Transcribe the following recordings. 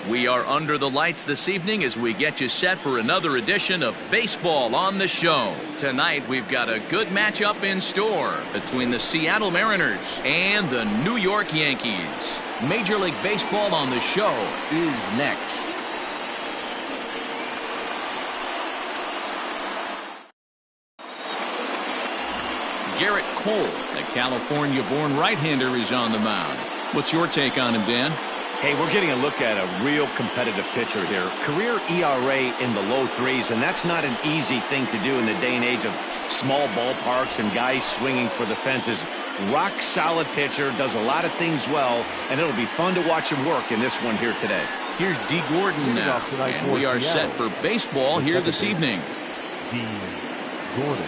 We are under the lights this evening as we get you set for another edition of Baseball on the Show. Tonight we've got a good matchup in store between the Seattle Mariners and the New York Yankees. Major League Baseball on the Show is next. Garrett Cole, the California-born right-hander, is on the mound. What's your take on him, Dan? Hey, we're getting a look at a real competitive pitcher here. Career ERA in the low threes, and that's not an easy thing to do in the day and age of small ballparks and guys swinging for the fences. Rock solid pitcher, does a lot of things well, and it'll be fun to watch him work in this one here today. Here's D. Gordon now, and we are set for baseball here this evening. D. Gordon.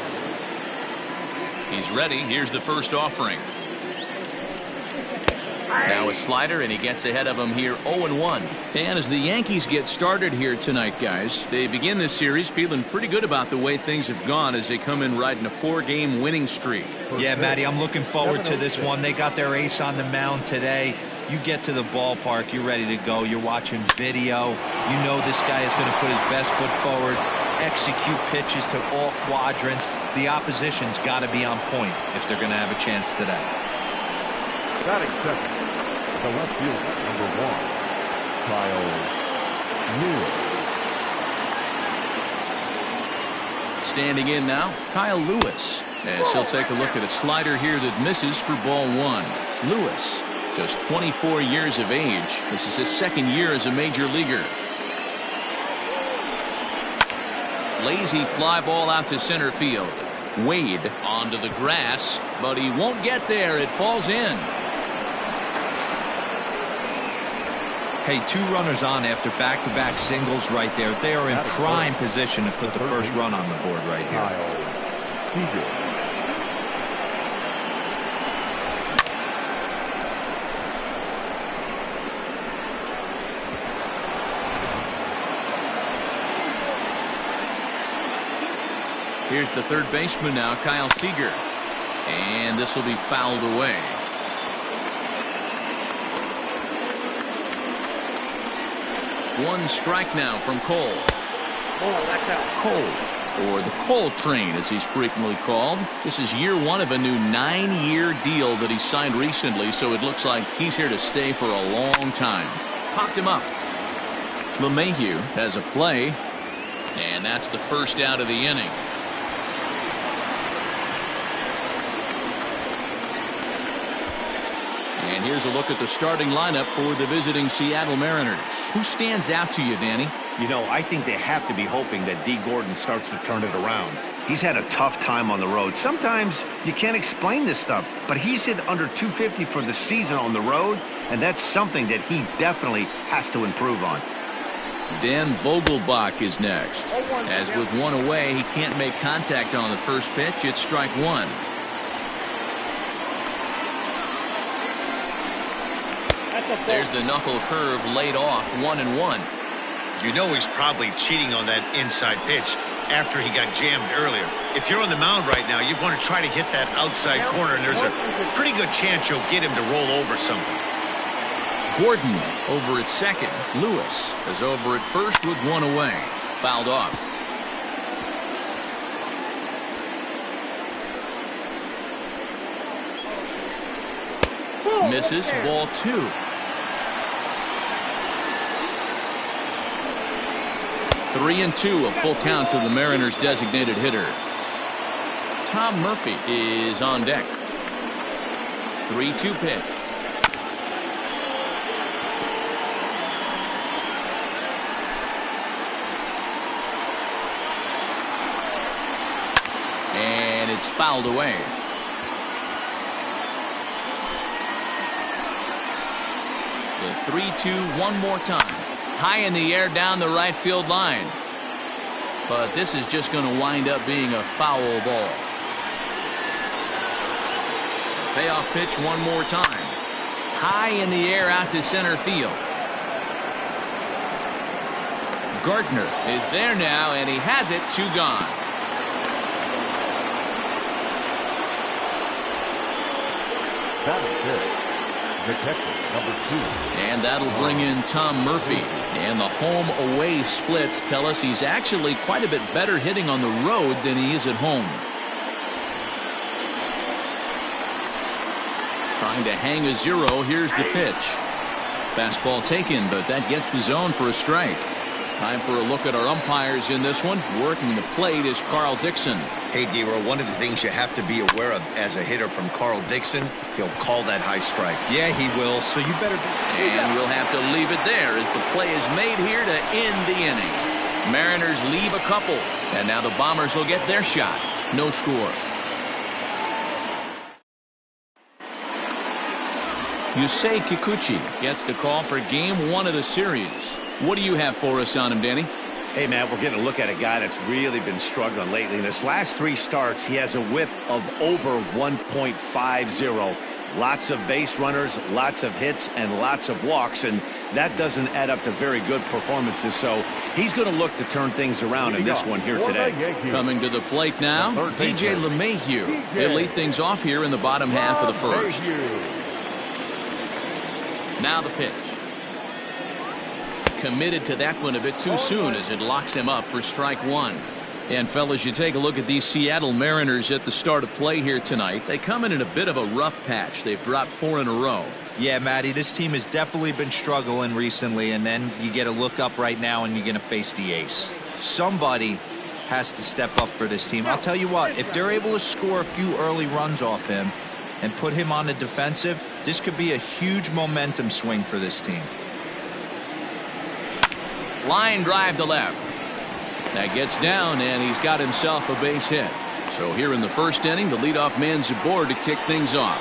He's ready. Here's the first offering. Now a slider, and he gets ahead of him here 0-1. And as the Yankees get started here tonight, guys, they begin this series feeling pretty good about the way things have gone as they come in riding a 4-game winning streak. Yeah, Matty, I'm looking forward to this one. They got their ace on the mound today. You get to the ballpark, you're ready to go. You're watching video. You know this guy is going to put his best foot forward, execute pitches to all quadrants. The opposition's got to be on point if they're going to have a chance today. Batting second, the left fielder, number 1, Kyle Lewis. Standing in now, Kyle Lewis, as he'll take a look at a slider here that misses for ball 1. Lewis, just 24 years of age. This is his second year as a major leaguer. Lazy fly ball out to center field. Wade onto the grass, but he won't get there. It falls in. Hey, 2 runners on after back-to-back singles right there. They are in prime position to put the first run on the board right here. Here's the third baseman now, Kyle Seager. And this will be fouled away. One strike now from Cole. Cole, or the Cole train as he's frequently called. This is year 1 of a new 9-year deal that he signed recently, so it looks like he's here to stay for a long time. Popped him up. LeMahieu has a play, and that's the first out of the inning. And here's a look at the starting lineup for the visiting Seattle Mariners. Who stands out to you, Danny? You know, I think they have to be hoping that D. Gordon starts to turn it around. He's had a tough time on the road. Sometimes you can't explain this stuff, but he's hit under 250 for the season on the road, and that's something that he definitely has to improve on. Dan Vogelbach is next. As with one away, he can't make contact on the first pitch. It's strike 1. There's the knuckle curve laid off, 1-1. You know he's probably cheating on that inside pitch after he got jammed earlier. If you're on the mound right now, you want to try to hit that outside corner, and there's a pretty good chance you'll get him to roll over something. Gordon over at second. Lewis is over at first with 1 away. Fouled off. Misses, ball 2. 3-2, a full count to the Mariners' designated hitter. Tom Murphy is on deck. 3-2 pitch. And it's fouled away. The 3-2 one more time. High in the air down the right field line. But this is just going to wind up being a foul ball. Payoff pitch one more time. High in the air out to center field. Gardner is there now, and he has it. 2 gone. Batting fifth, The catcher, number 2. And that'll bring in Tom Murphy. And the home-away splits tell us he's actually quite a bit better hitting on the road than he is at home. Trying to hang a 0. Here's the pitch. Fastball taken, but that gets the zone for a strike. Time for a look at our umpires in this one. Working the plate is Carl Dixon. Hey, D-Roll, one of the things you have to be aware of as a hitter from Carl Dixon, he'll call that high strike. Yeah, he will, so you better be. And we'll have to leave it there as the play is made here to end the inning. Mariners leave a couple, and now the Bombers will get their shot. No score. Yusei Kikuchi gets the call for game 1 of the series. What do you have for us on him, Danny? Hey, Matt, we're getting a look at a guy that's really been struggling lately. In his last 3 starts, he has a whip of over 1.50. Lots of base runners, lots of hits, and lots of walks, and that doesn't add up to very good performances. So he's going to look to turn things around in this one here today. Coming to the plate now, DJ LeMahieu. He'll lead things off here in the bottom half of the first. Now the pitch. Committed to that one a bit too soon as it locks him up for strike 1. And fellas, you take a look at these Seattle Mariners at the start of play here tonight. They come in a bit of a rough patch. They've dropped 4 in a row. Yeah, Matty, this team has definitely been struggling recently, and then you get a look up right now and you're going to face the ace. Somebody has to step up for this team. I'll tell you what, if they're able to score a few early runs off him and put him on the defensive, this could be a huge momentum swing for this team. Line drive to left. That gets down, and he's got himself a base hit. So here in the first inning, the leadoff man's aboard to kick things off.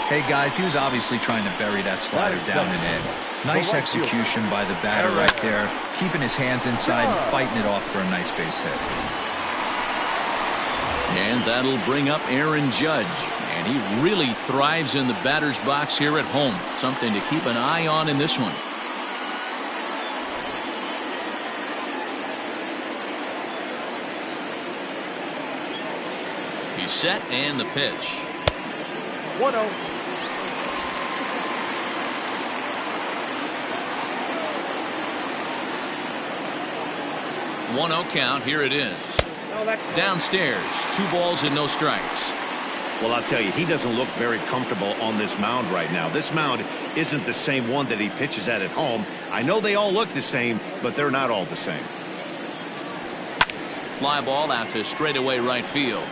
Hey, guys, he was obviously trying to bury that slider down and in. Nice execution by the batter right there, keeping his hands inside and fighting it off for a nice base hit. And that'll bring up Aaron Judge. And he really thrives in the batter's box here at home. Something to keep an eye on in this one. He's set and the pitch. 1-0. 1-0 count. Here it is. Downstairs, 2 balls and no strikes. Well, I'll tell you, he doesn't look very comfortable on this mound right now. This mound isn't the same one that he pitches at home. I know they all look the same, but they're not all the same. Fly ball out to straightaway right field.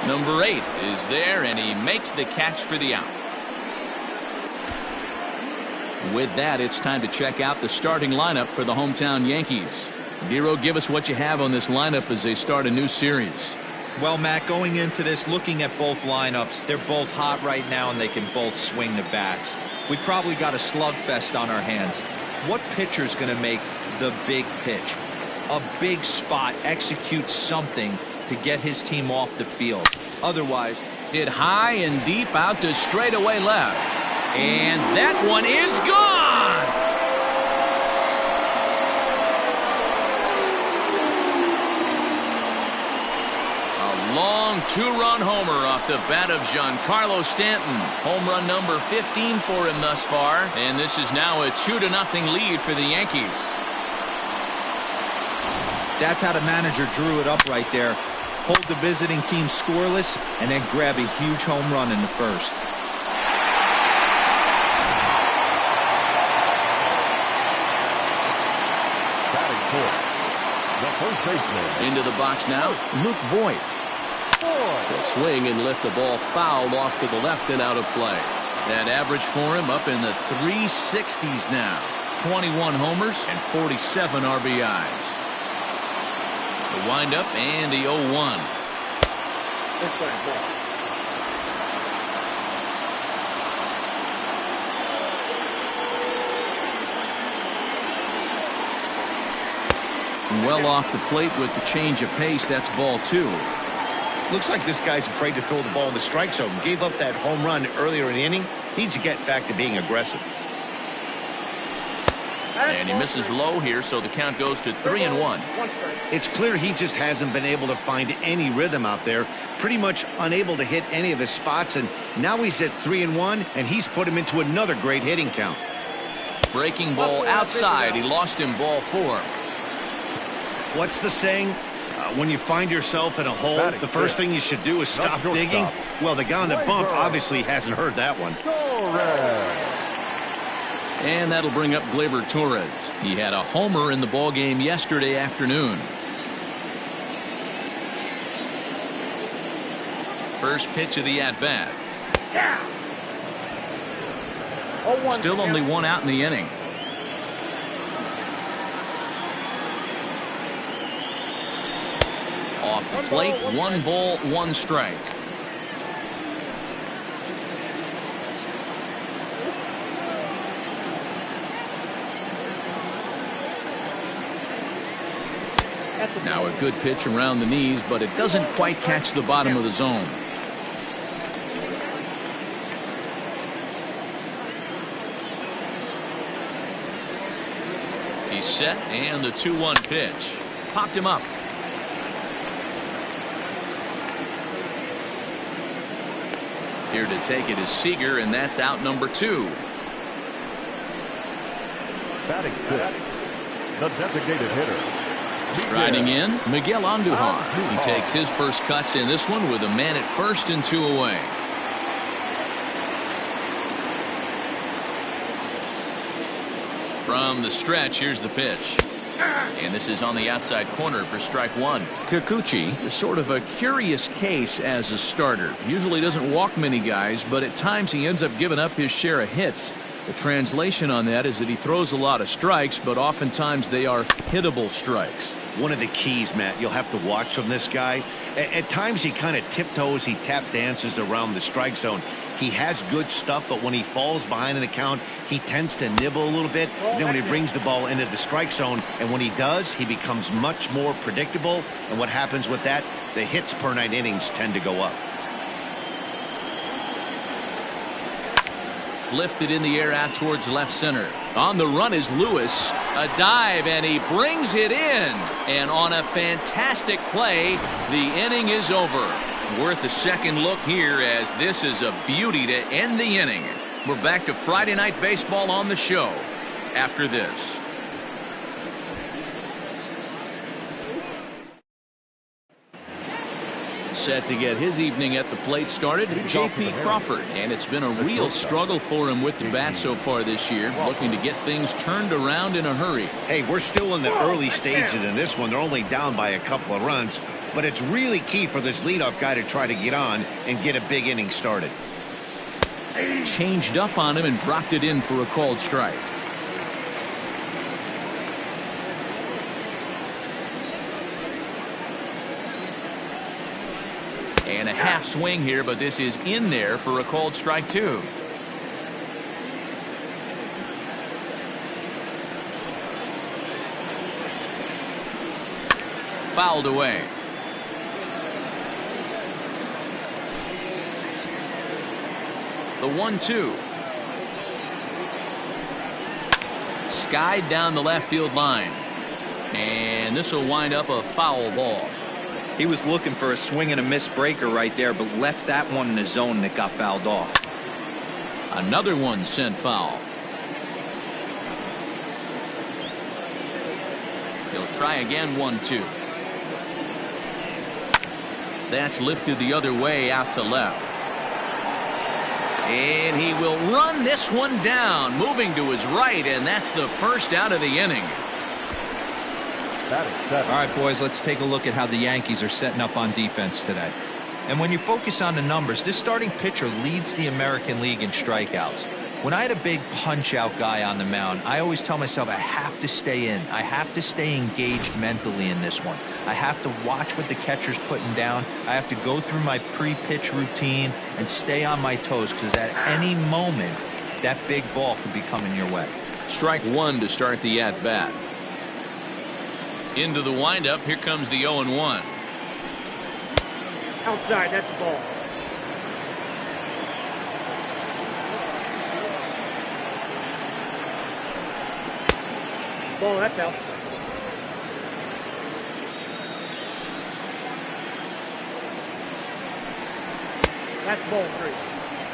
Number 8 is there, and he makes the catch for the out. With that, it's time to check out the starting lineup for the hometown Yankees. Dero, give us what you have on this lineup as they start a new series. Well, Matt, going into this, looking at both lineups, they're both hot right now, and they can both swing the bats. We probably got a slugfest on our hands. What pitcher's going to make the big pitch? A big spot, execute something to get his team off the field. Otherwise, hit high and deep out to straightaway left. And that one is gone. A long 2-run homer off the bat of Giancarlo Stanton. Home run number 15 for him thus far. And this is now a 2-0 lead for the Yankees. That's how the manager drew it up right there. Hold the visiting team scoreless and then grab a huge home run in the first. Batting fourth, the first baseman. Into the box now, Luke Voigt. He'll swing and lift the ball foul off to the left and out of play. That average for him up in the 360s now. 21 homers and 47 RBIs. The windup and the 0-1. Well off the plate with the change of pace. That's ball 2. Looks like this guy's afraid to throw the ball in the strike zone. Gave up that home run earlier in the inning. Needs to get back to being aggressive. And he misses low here, so the count goes to 3-1. It's clear he just hasn't been able to find any rhythm out there. Pretty much unable to hit any of his spots, and now he's at 3-1, and he's put him into another great hitting count. Breaking ball outside. He lost him ball 4. What's the saying? When you find yourself in a hole, the first thing you should do is stop digging. Well, the guy on the bump obviously hasn't heard that one. And that'll bring up Gleyber Torres. He had a homer in the ballgame yesterday afternoon. First pitch of the at-bat. Still only 1 out in the inning. Off the plate, 1 ball, 1 strike. Now a good pitch around the knees, but it doesn't quite catch the bottom of the zone. He's set, and the 2-1 pitch. Popped him up. Here to take it is Seager, and that's out number 2. Batting 6, the designated hitter. Striding in, Miguel Andujar. He takes his first cuts in this one with a man at first and 2 away. From the stretch, here's the pitch. And this is on the outside corner for strike 1. Kikuchi is sort of a curious case as a starter. Usually doesn't walk many guys, but at times he ends up giving up his share of hits. The translation on that is that he throws a lot of strikes, but oftentimes they are hittable strikes. One of the keys, Matt, you'll have to watch from this guy. At times he kind of tiptoes, he tap dances around the strike zone. He has good stuff, but when he falls behind in the count, he tends to nibble a little bit. Then when he brings the ball into the strike zone, and when he does, he becomes much more predictable. And what happens with that? The hits per 9 innings tend to go up. Lifted in the air out towards left center. On the run is Lewis. A dive, and he brings it in. And on a fantastic play, the inning is over. Worth a second look here, as this is a beauty to end the inning. We're back to Friday Night Baseball on the show after this. Set to get his evening at the plate started, J.P. Crawford, and it's been a real struggle for him with the bat so far this year, looking to get things turned around in a hurry. Hey, we're still in the early stages in this one. They're only down by a couple of runs, but it's really key for this leadoff guy to try to get on and get a big inning started. Changed up on him and dropped it in for a called strike. And a half swing here, but this is in there for a called strike 2. Fouled away. The 1-2. Skied down the left field line. And this will wind up a foul ball. He was looking for a swing and a miss breaker right there, but left that one in the zone that got fouled off. Another one sent foul. He'll try again, 1-2. That's lifted the other way out to left. And he will run this one down, moving to his right, and that's the first out of the inning. All right, boys, let's take a look at how the Yankees are setting up on defense today. And when you focus on the numbers, this starting pitcher leads the American League in strikeouts. When I had a big punch-out guy on the mound, I always tell myself I have to stay in. I have to stay engaged mentally in this one. I have to watch what the catcher's putting down. I have to go through my pre-pitch routine and stay on my toes, because at any moment, that big ball could be coming your way. Strike 1 to start the at-bat. Into the windup, here comes the 0-1. Outside, that's the ball. Ball, that's out. That's ball 3.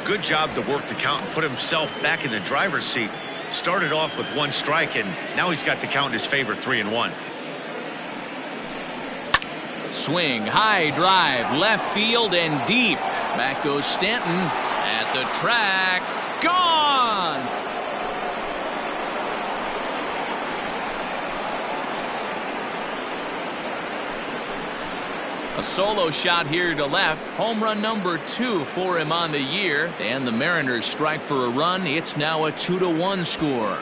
Good job to work the count and put himself back in the driver's seat. Started off with 1 strike, and now he's got the count in his favor, 3-1. Swing, high drive, left field and deep. Back goes Stanton at the track. Gone! A solo shot here to left. Home run number 2 for him on the year. And the Mariners strike for a run. It's now a 2-1 score.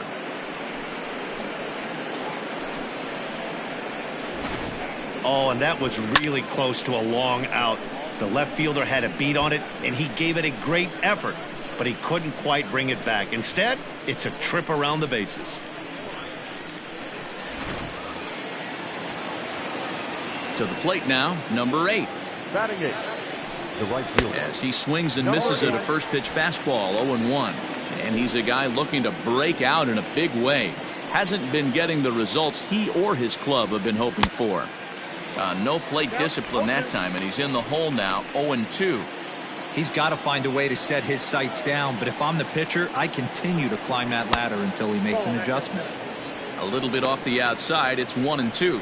Oh, and that was really close to a long out. The left fielder had a beat on it, and he gave it a great effort, but he couldn't quite bring it back. Instead, it's a trip around the bases. To the plate now, number 8. Batting 8, the right fielder. As he swings and misses at a first pitch fastball, 0-1. And he's a guy looking to break out in a big way. Hasn't been getting the results he or his club have been hoping for. No plate discipline that time, and he's in the hole now, 0-2. He's got to find a way to set his sights down, but if I'm the pitcher, I continue to climb that ladder until he makes an adjustment. A little bit off the outside, it's 1-2.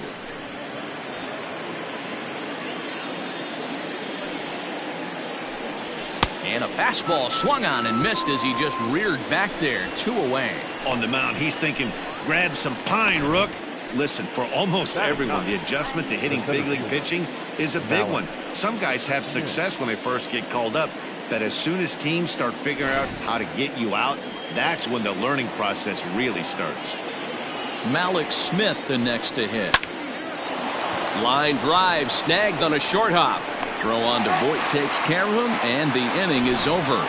And a fastball swung on and missed as he just reared back there, 2 away. On the mound, he's thinking, grab some pine, Rook. Listen, for almost everyone, the adjustment to hitting big league pitching is a big one. Some guys have success when they first get called up, but as soon as teams start figuring out how to get you out, that's when the learning process really starts. Malik Smith the next to hit. Line drive snagged on a short hop. Throw on to Voit takes care of him, and the inning is over.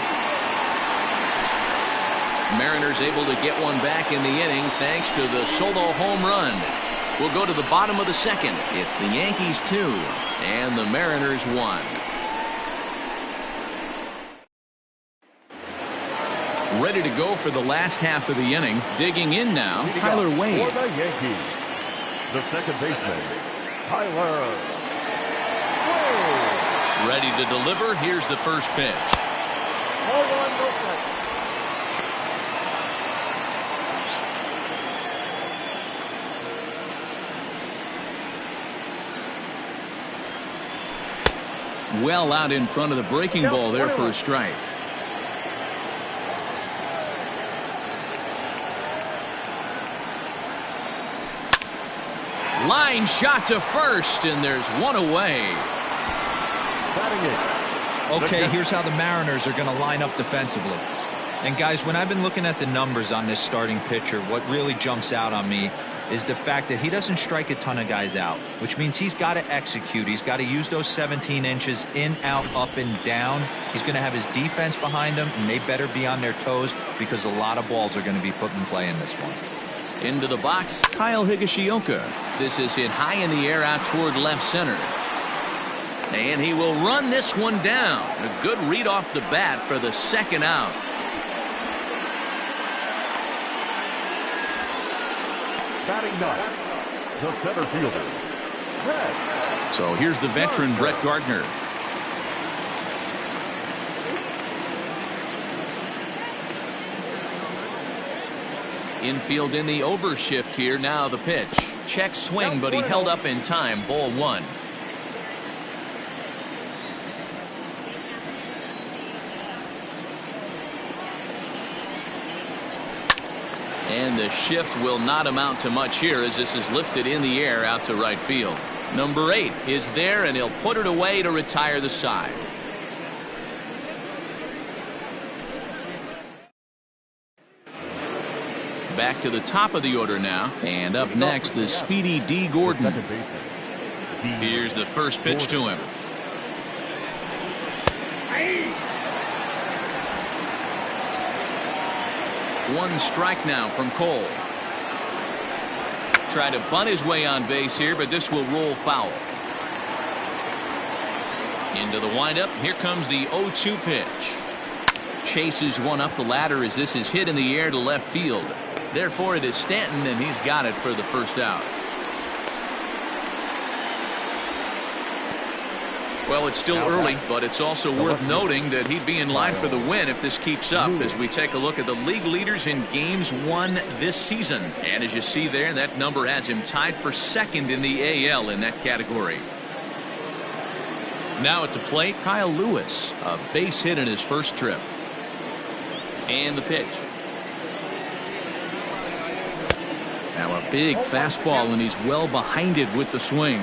Mariners able to get one back in the inning thanks to the solo home run. We'll go to the bottom of the second. It's the Yankees 2 and the Mariners 1. Ready to go for the last half of the inning. Digging in now, Tyler Wade. For the Yankees, the second baseman, Tyler Wade. Ready to deliver. Here's the first pitch. Hold on, no play. Well out in front of the breaking ball there for a strike. Line shot to first, and there's one away. Okay, here's how the Mariners are going to line up defensively. And guys, when I've been looking at the numbers on this starting pitcher, what really jumps out on me is the fact that he doesn't strike a ton of guys out, which means he's got to execute. He's got to use those 17 inches in, out, up, and down. He's going to have his defense behind him, and they better be on their toes because a lot of balls are going to be put in play in this one. Into the box, Kyle Higashioka. This is hit high in the air out toward left center. And he will run this one down. A good read off the bat for the second out. Batting 9, the center fielder, Brett. So here's the veteran Brett Gardner. Infield in the overshift here. Now the pitch. Check swing, but he held up in time. Ball 1. And the shift will not amount to much here as this is lifted in the air out to right field. Number 8 is there, and he'll put it away to retire the side. Back to the top of the order now. And up next, the speedy D. Gordon. Here's the first pitch to him. One strike now from Cole. Try to bunt his way on base here, but this will roll foul. Into the windup. Here comes the 0-2 pitch. Chases one up the ladder as this is hit in the air to left field. Therefore, it is Stanton, and he's got it for the first out. Well, it's still early, but it's also worth noting that he'd be in line for the win if this keeps up as we take a look at the league leaders in games won this season. And as you see there, that number has him tied for second in the AL in that category. Now at the plate, Kyle Lewis, a base hit in his first trip. And the pitch. Now a big fastball, and he's well behind it with the swing.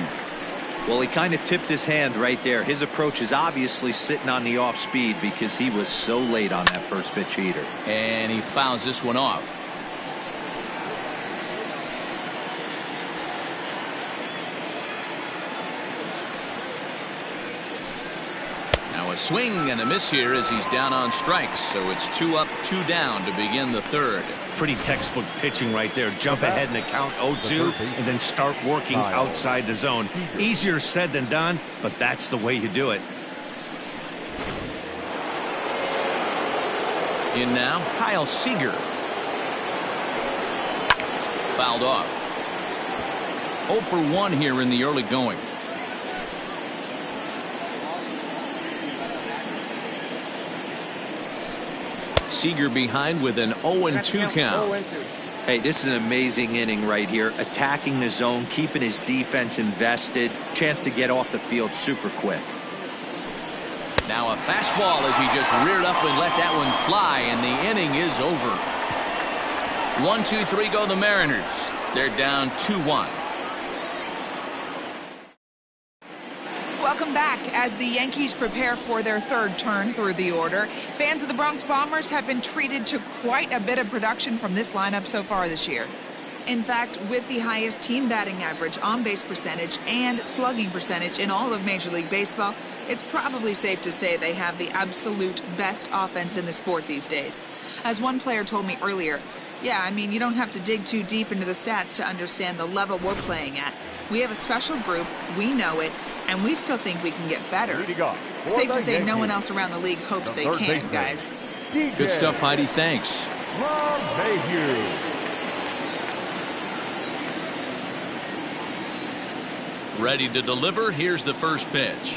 Well, he kind of tipped his hand right there. His approach is obviously sitting on the off speed because he was so late on that first pitch heater. And he fouls this one off. Now a swing and a miss here as he's down on strikes. So it's 2 up, 2 down to begin the third. Pretty textbook pitching right there. Jump ahead in the count 0-2 and then start working outside the zone. Easier said than done, but that's the way you do it. In now, Kyle Seager. Fouled off. 0 for 1 here in the early going. Seager behind with an 0-2 count. Hey, this is an amazing inning right here. Attacking the zone, keeping his defense invested. Chance to get off the field super quick. Now a fastball as he just reared up and let that one fly, and the inning is over. 1-2-3 go the Mariners. They're down 2-1. Welcome back. As the Yankees prepare for their third turn through the order, fans of the Bronx Bombers have been treated to quite a bit of production from this lineup so far this year. In fact, with the highest team batting average, on-base percentage, and slugging percentage in all of Major League Baseball, it's probably safe to say they have the absolute best offense in the sport these days. As one player told me earlier, yeah, I mean, you don't have to dig too deep into the stats to understand the level we're playing at. We have a special group, we know it, and we still think we can get better. Safe to say no one else around the league hopes they can, guys. Good stuff, Heidi. Thanks. Ready to deliver. Here's the first pitch.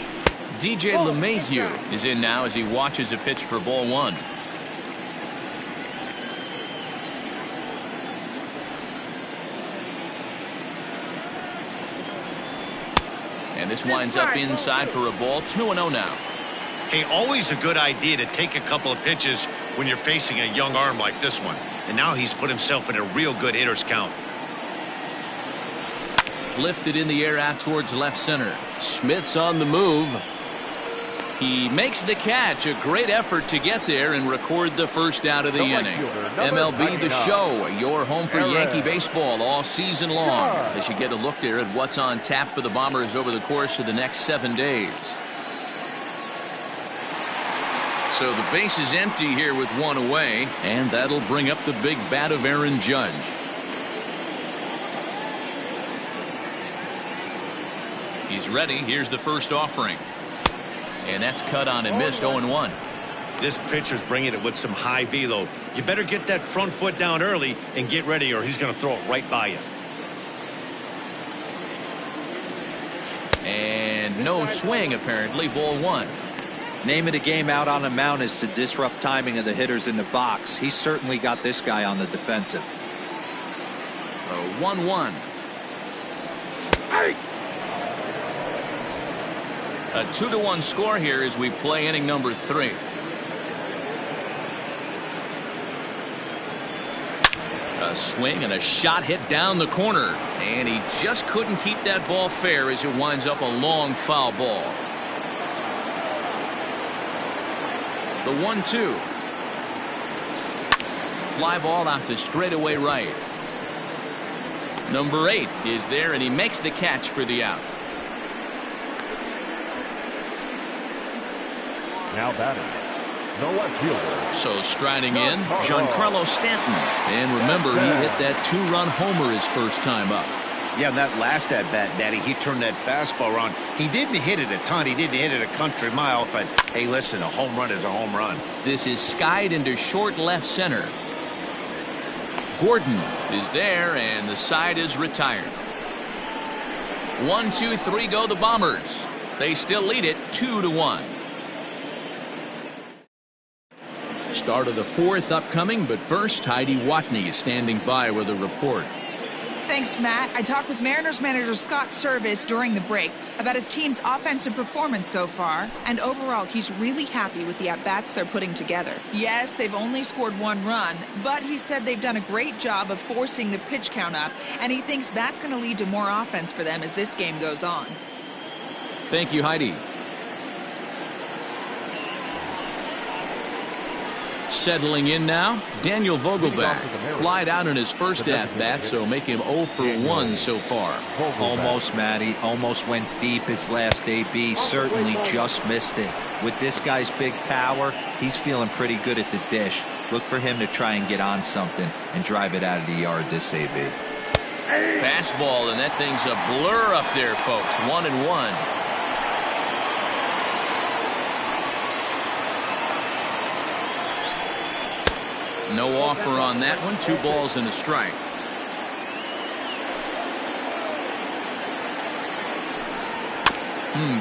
DJ LeMahieu is in now as he watches a pitch for ball 1. And this winds up inside for a ball. 2-0 now. Hey, always a good idea to take a couple of pitches when you're facing a young arm like this one. And now he's put himself in a real good hitter's count. Lifted in the air out towards left center. Smith's on the move. He makes the catch. A great effort to get there and record the first out of the inning. MLB The Show, your home for Yankee baseball all season long, as you get a look there at what's on tap for the Bombers over the course of the next 7 days. So the base is empty here with 1 away, and that'll bring up the big bat of Aaron Judge. He's ready. Here's the first offering. And that's cut on and missed. 0-1. This pitcher's bringing it with some high velo. You better get that front foot down early and get ready, or he's going to throw it right by you. And no swing, apparently. Ball 1. Name of the game out on the mound is to disrupt timing of the hitters in the box. He's certainly got this guy on the defensive. 1-1. A 2-1 score here as we play inning number 3. A swing and a shot hit down the corner, and he just couldn't keep that ball fair as it winds up a long foul ball. The 1-2. Fly ball out to straightaway right. Number 8 is there, and he makes the catch for the out. Now batting, the left fielder. So striding in, Giancarlo Stanton. And remember, he hit that 2-run homer his first time up. Yeah, that last at-bat, Daddy, he turned that fastball around. He didn't hit it a ton. He didn't hit it a country mile. But, hey, listen, a home run is a home run. This is skied into short left center. Gordon is there, and the side is retired. 1, 2, 3 go the Bombers. They still lead it 2-1. Start of the fourth upcoming, but first, Heidi Watney is standing by with a report. Thanks, Matt. I talked with Mariners manager Scott Service during the break about his team's offensive performance so far, and overall, he's really happy with the at-bats they're putting together. Yes, they've only scored 1 run, but he said they've done a great job of forcing the pitch count up, and he thinks that's going to lead to more offense for them as this game goes on. Thank you, Heidi. Settling in now, Daniel Vogelback. Flied out in his first at-bat, so make him 0 for 1 so far. Almost, Matty. Almost went deep his last AB. Certainly just missed it. With this guy's big power, he's feeling pretty good at the dish. Look for him to try and get on something and drive it out of the yard this AB. Fastball, and that thing's a blur up there, folks. 1-1. No offer on that one. 2 balls and a strike.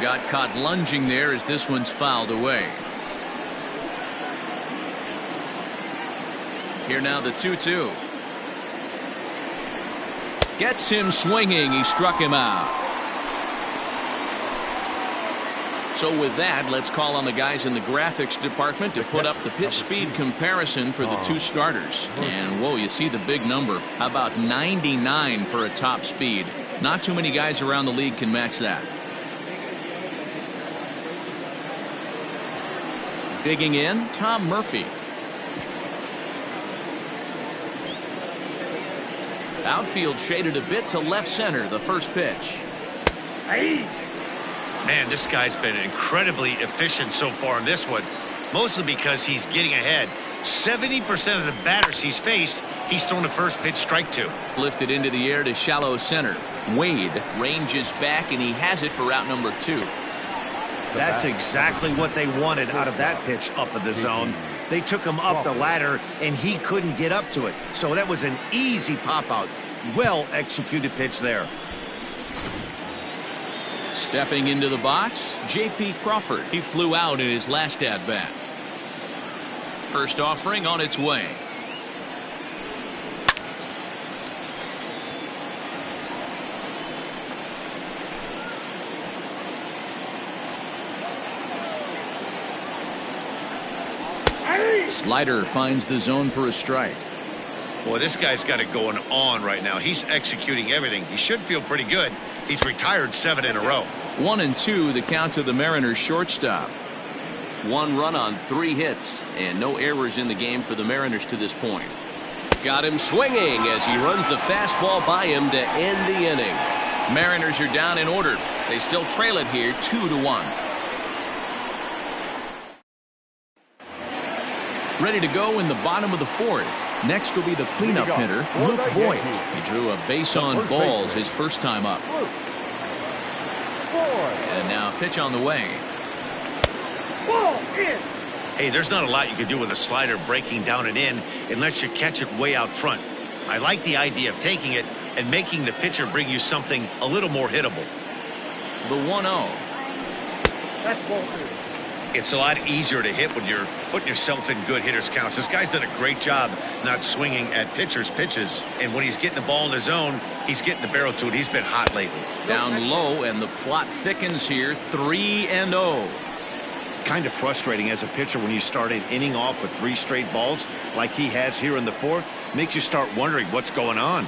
Got caught lunging there as this one's fouled away. Here now the 2-2. Gets him swinging. He struck him out. So with that, let's call on the guys in the graphics department to put up the pitch speed comparison for the 2 starters. And whoa, you see the big number. How about 99 for a top speed? Not too many guys around the league can match that. Digging in, Tom Murphy. Outfield shaded a bit to left center, the first pitch. Man, this guy's been incredibly efficient so far in this one, mostly because he's getting ahead. 70% of the batters he's faced, he's thrown the first pitch strike to. Lifted into the air to shallow center. Wade ranges back, and he has it for out number 2. That's exactly what they wanted out of that pitch up in the zone. They took him up the ladder, and he couldn't get up to it. So that was an easy pop-out. Well-executed pitch there. Stepping into the box, J.P. Crawford. He flew out in his last at-bat. First offering on its way. Slider finds the zone for a strike. Boy, this guy's got it going on right now. He's executing everything. He should feel pretty good. He's retired 7 in a row. 1-2 the count to the Mariners shortstop. 1 run on 3 hits and no errors in the game for the Mariners to this point. Got him swinging as he runs the fastball by him to end the inning. Mariners are down in order. They still trail it here 2-1. Ready to go in the bottom of the 4th. Next will be the cleanup hitter, Luke Voigt. He drew a base on balls his first time up. And now pitch on the way. Hey, there's not a lot you can do with a slider breaking down and in unless you catch it way out front. I like the idea of taking it and making the pitcher bring you something a little more hittable. The 1-0. That's ball 2. It's a lot easier to hit when you're putting yourself in good hitters counts. This guy's done a great job not swinging at pitchers' pitches. And when he's getting the ball in the zone, he's getting the barrel to it. He's been hot lately. Down low, and the plot thickens here. 3-0. Kind of frustrating as a pitcher when you start an inning off with 3 straight balls like he has here in the 4th. Makes you start wondering what's going on.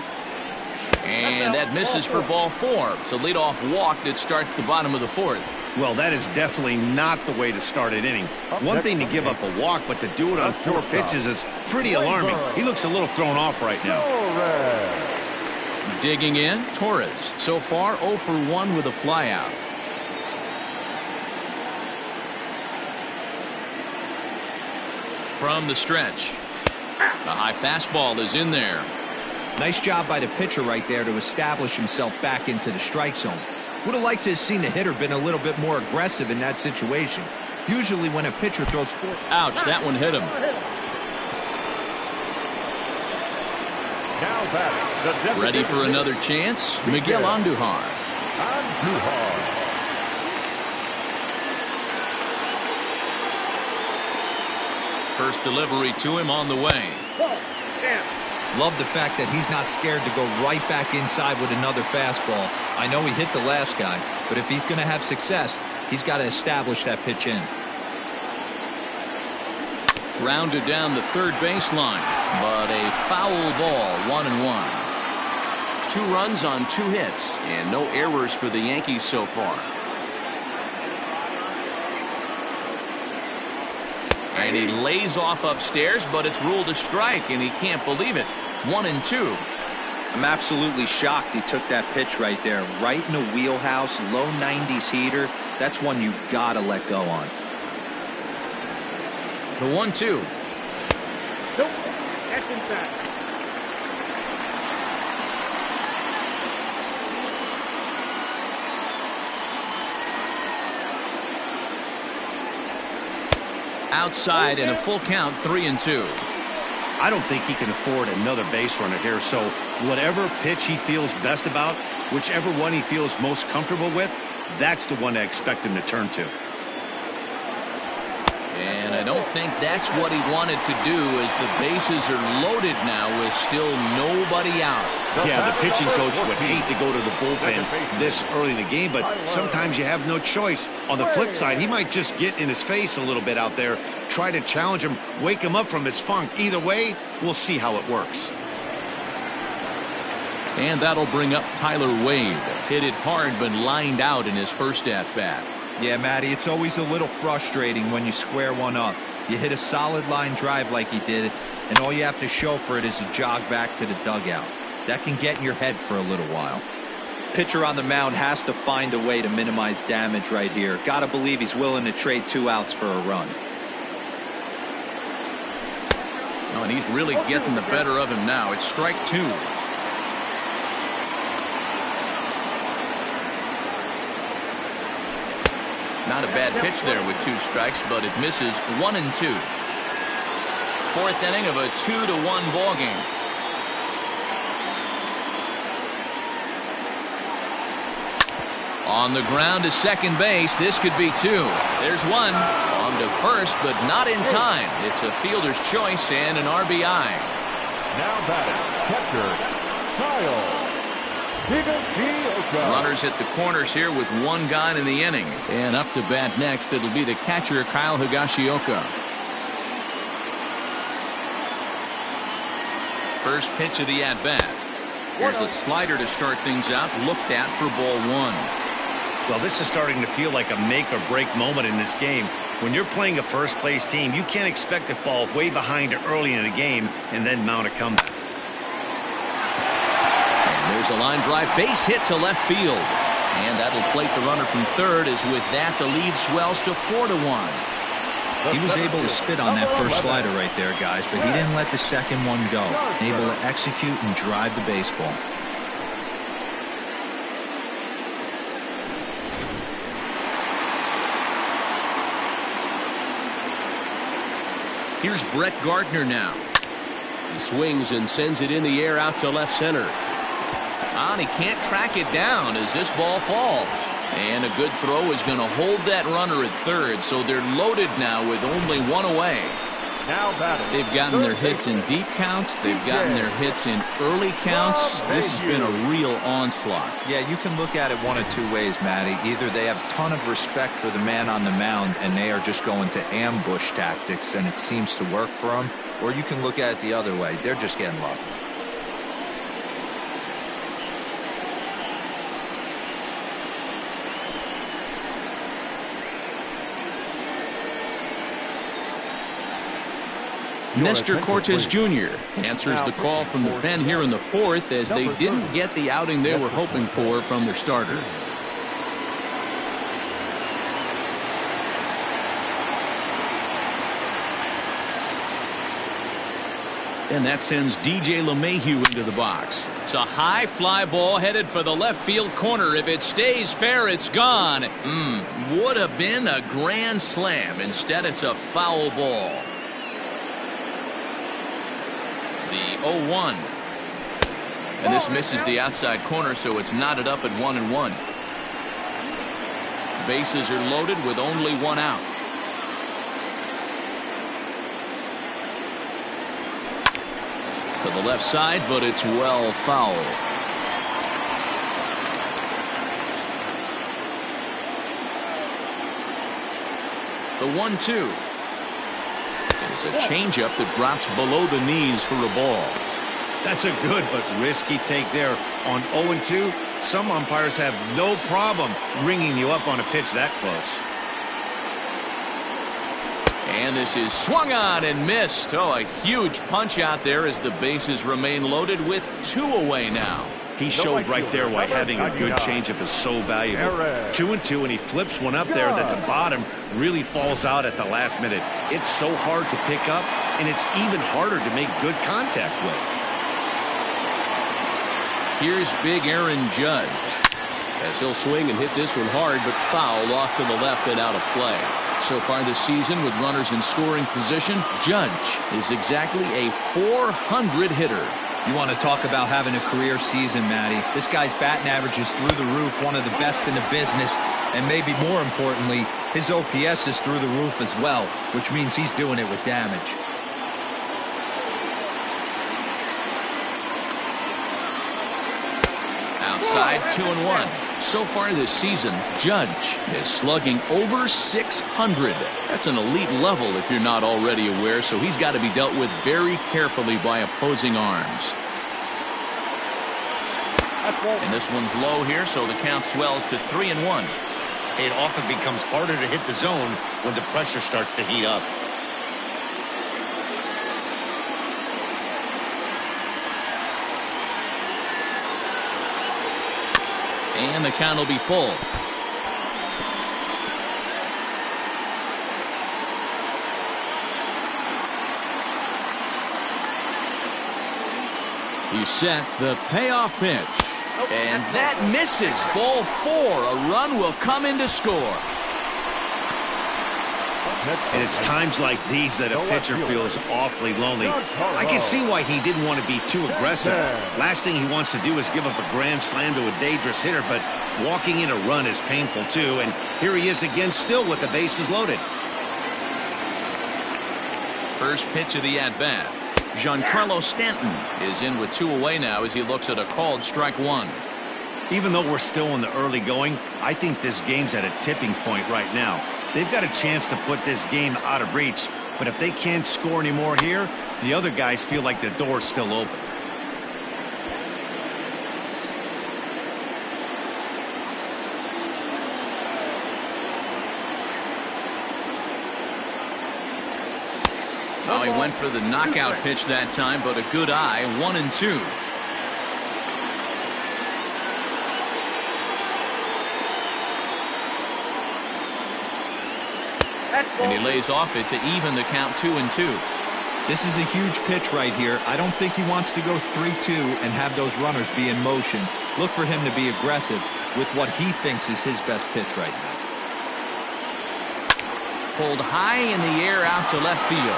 And that misses for ball 4. It's a leadoff walk that starts the bottom of the 4th. Well, that is definitely not the way to start an inning. One thing to give up a walk, but to do it on 4 pitches is pretty alarming. He looks a little thrown off right now. Digging in, Torres. So far 0 for 1 with a flyout. From the stretch. The high fastball is in there. Nice job by the pitcher right there to establish himself back into the strike zone. Would have liked to have seen the hitter been a little bit more aggressive in that situation. Usually when a pitcher throws 4. Ouch, that one hit him. batting, Ready for another chance? Miguel Andujar. First delivery to him on the way. Love the fact that he's not scared to go right back inside with another fastball. I know he hit the last guy, but if he's going to have success, he's got to establish that pitch in. Grounded down the third baseline, but a foul ball, 1-1. 2 runs on 2 hits, and no errors for the Yankees so far. And he lays off upstairs, but it's ruled a strike, and he can't believe it. 1-2. I'm absolutely shocked he took that pitch right there, right in the wheelhouse, low 90s heater. That's one you gotta let go on. The 1-2. Nope. That's inside. Outside in a full count, 3-2. I don't think he can afford another base runner here, so whatever pitch he feels best about, whichever one he feels most comfortable with, that's the one I expect him to turn to. And I don't think that's what he wanted to do, as the bases are loaded now with still nobody out. Yeah, the pitching coach would hate to go to the bullpen this early in the game, but sometimes you have no choice. On the flip side, he might just get in his face a little bit out there, try to challenge him, wake him up from his funk. Either way, we'll see how it works. And that'll bring up Tyler Wade. Hit it hard, but lined out in his first at-bat. Yeah, Matty, it's always a little frustrating when you square one up. You hit a solid line drive like he did, and all you have to show for it is a jog back to the dugout. That can get in your head for a little while. Pitcher on the mound has to find a way to minimize damage right here. Gotta believe he's willing to trade 2 outs for a run. Oh, and he's really getting the better of him now. It's strike 2. Not a bad pitch there with 2 strikes, but it misses. 1-2. 4th inning of a 2-1 ball game. On the ground to second base. This could be 2. There's 1. On to first, but not in time. It's a fielder's choice and an RBI. Now batting, catcher, Kyle. Runners at the corners here with 1 gone in the inning. And up to bat next, it'll be the catcher, Kyle Higashioka. First pitch of the at-bat. Here's a slider to start things out, looked at for ball 1. Well, this is starting to feel like a make-or-break moment in this game. When you're playing a first-place team, you can't expect to fall way behind early in the game and then mount a comeback. There's a line drive base hit to left field, and that'll plate the runner from third, as with that the lead swells to 4-1. He was able to spit on that first slider right there, guys, but he didn't let the second one go. Able to execute and drive the baseball. Here's Brett Gardner now. He swings and sends it in the air out to left center. And he can't track it down as this ball falls. And a good throw is going to hold that runner at third, so they're loaded now with only 1 away. Now batting. They've gotten their hits in deep counts. They've gotten their hits in early counts. This has been a real onslaught. Yeah, you can look at it one of 2 ways, Matty. Either they have a ton of respect for the man on the mound and they are just going to ambush tactics and it seems to work for them, or you can look at it the other way. They're just getting lucky. Nestor Cortes Jr. answers the call from the pen here in the 4th, as they didn't get the outing they were hoping for from their starter. And that sends DJ LeMahieu into the box. It's a high fly ball headed for the left field corner. If it stays fair, it's gone. Would have been a grand slam. Instead, it's a foul ball. The 0-1. And this misses the outside corner, so it's knotted up at 1-1. Bases are loaded with only one out. To the left side, but it's well fouled. The 1-2. It's a changeup that drops below the knees for a ball. That's a good but risky take there. On 0-2, some umpires have no problem ringing you up on a pitch that close. And this is swung on and missed. Oh, a huge punch out there as the bases remain loaded with 2 away now. He showed right there why having a good changeup is so valuable. 2-2, and he flips one up there that the bottom really falls out at the last minute. It's so hard to pick up, and it's even harder to make good contact with. Here's big Aaron Judge, as he'll swing and hit this one hard, but foul off to the left and out of play. So far this season, with runners in scoring position, Judge is exactly a .400 hitter. You want to talk about having a career season, Matty. This guy's batting average is through the roof, one of the best in the business, and maybe more importantly, his OPS is through the roof as well, which means he's doing it with damage. Outside, 2-1. So far this season, Judge is slugging over .600. That's an elite level if you're not already aware, so he's got to be dealt with very carefully by opposing arms. And this one's low here, so the count swells to 3-1. It often becomes harder to hit the zone when the pressure starts to heat up. And the count will be full. He's set the payoff pitch. And that misses. Ball 4. A run will come in to score. And it's times like these that a pitcher feels awfully lonely. I can see why he didn't want to be too aggressive. Last thing he wants to do is give up a grand slam to a dangerous hitter, but walking in a run is painful too. And here he is again, still with the bases loaded. First pitch of the at-bat. Giancarlo Stanton is in with 2 away now as he looks at a called strike 1. Even though we're still in the early going, I think this game's at a tipping point right now. They've got a chance to put this game out of reach, but if they can't score anymore here, the other guys feel like the door's still open. Well, he went for the knockout pitch that time, but a good eye. 1-2. And he lays off it to even the count 2-2. This is a huge pitch right here. I don't think he wants to go 3-2 and have those runners be in motion. Look for him to be aggressive with what he thinks is his best pitch right now. Pulled high in the air out to left field.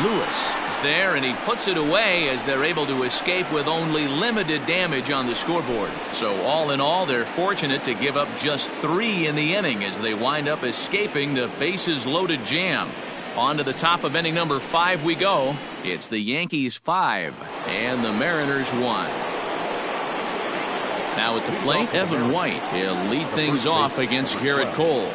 Lewis is there, and he puts it away as they're able to escape with only limited damage on the scoreboard. So all in all, they're fortunate to give up just 3 in the inning as they wind up escaping the bases loaded jam. On to the top of inning number 5 we go. It's the Yankees 5 and the Mariners 1. Now at the plate, Evan White. He'll lead things off against Garrett Cole.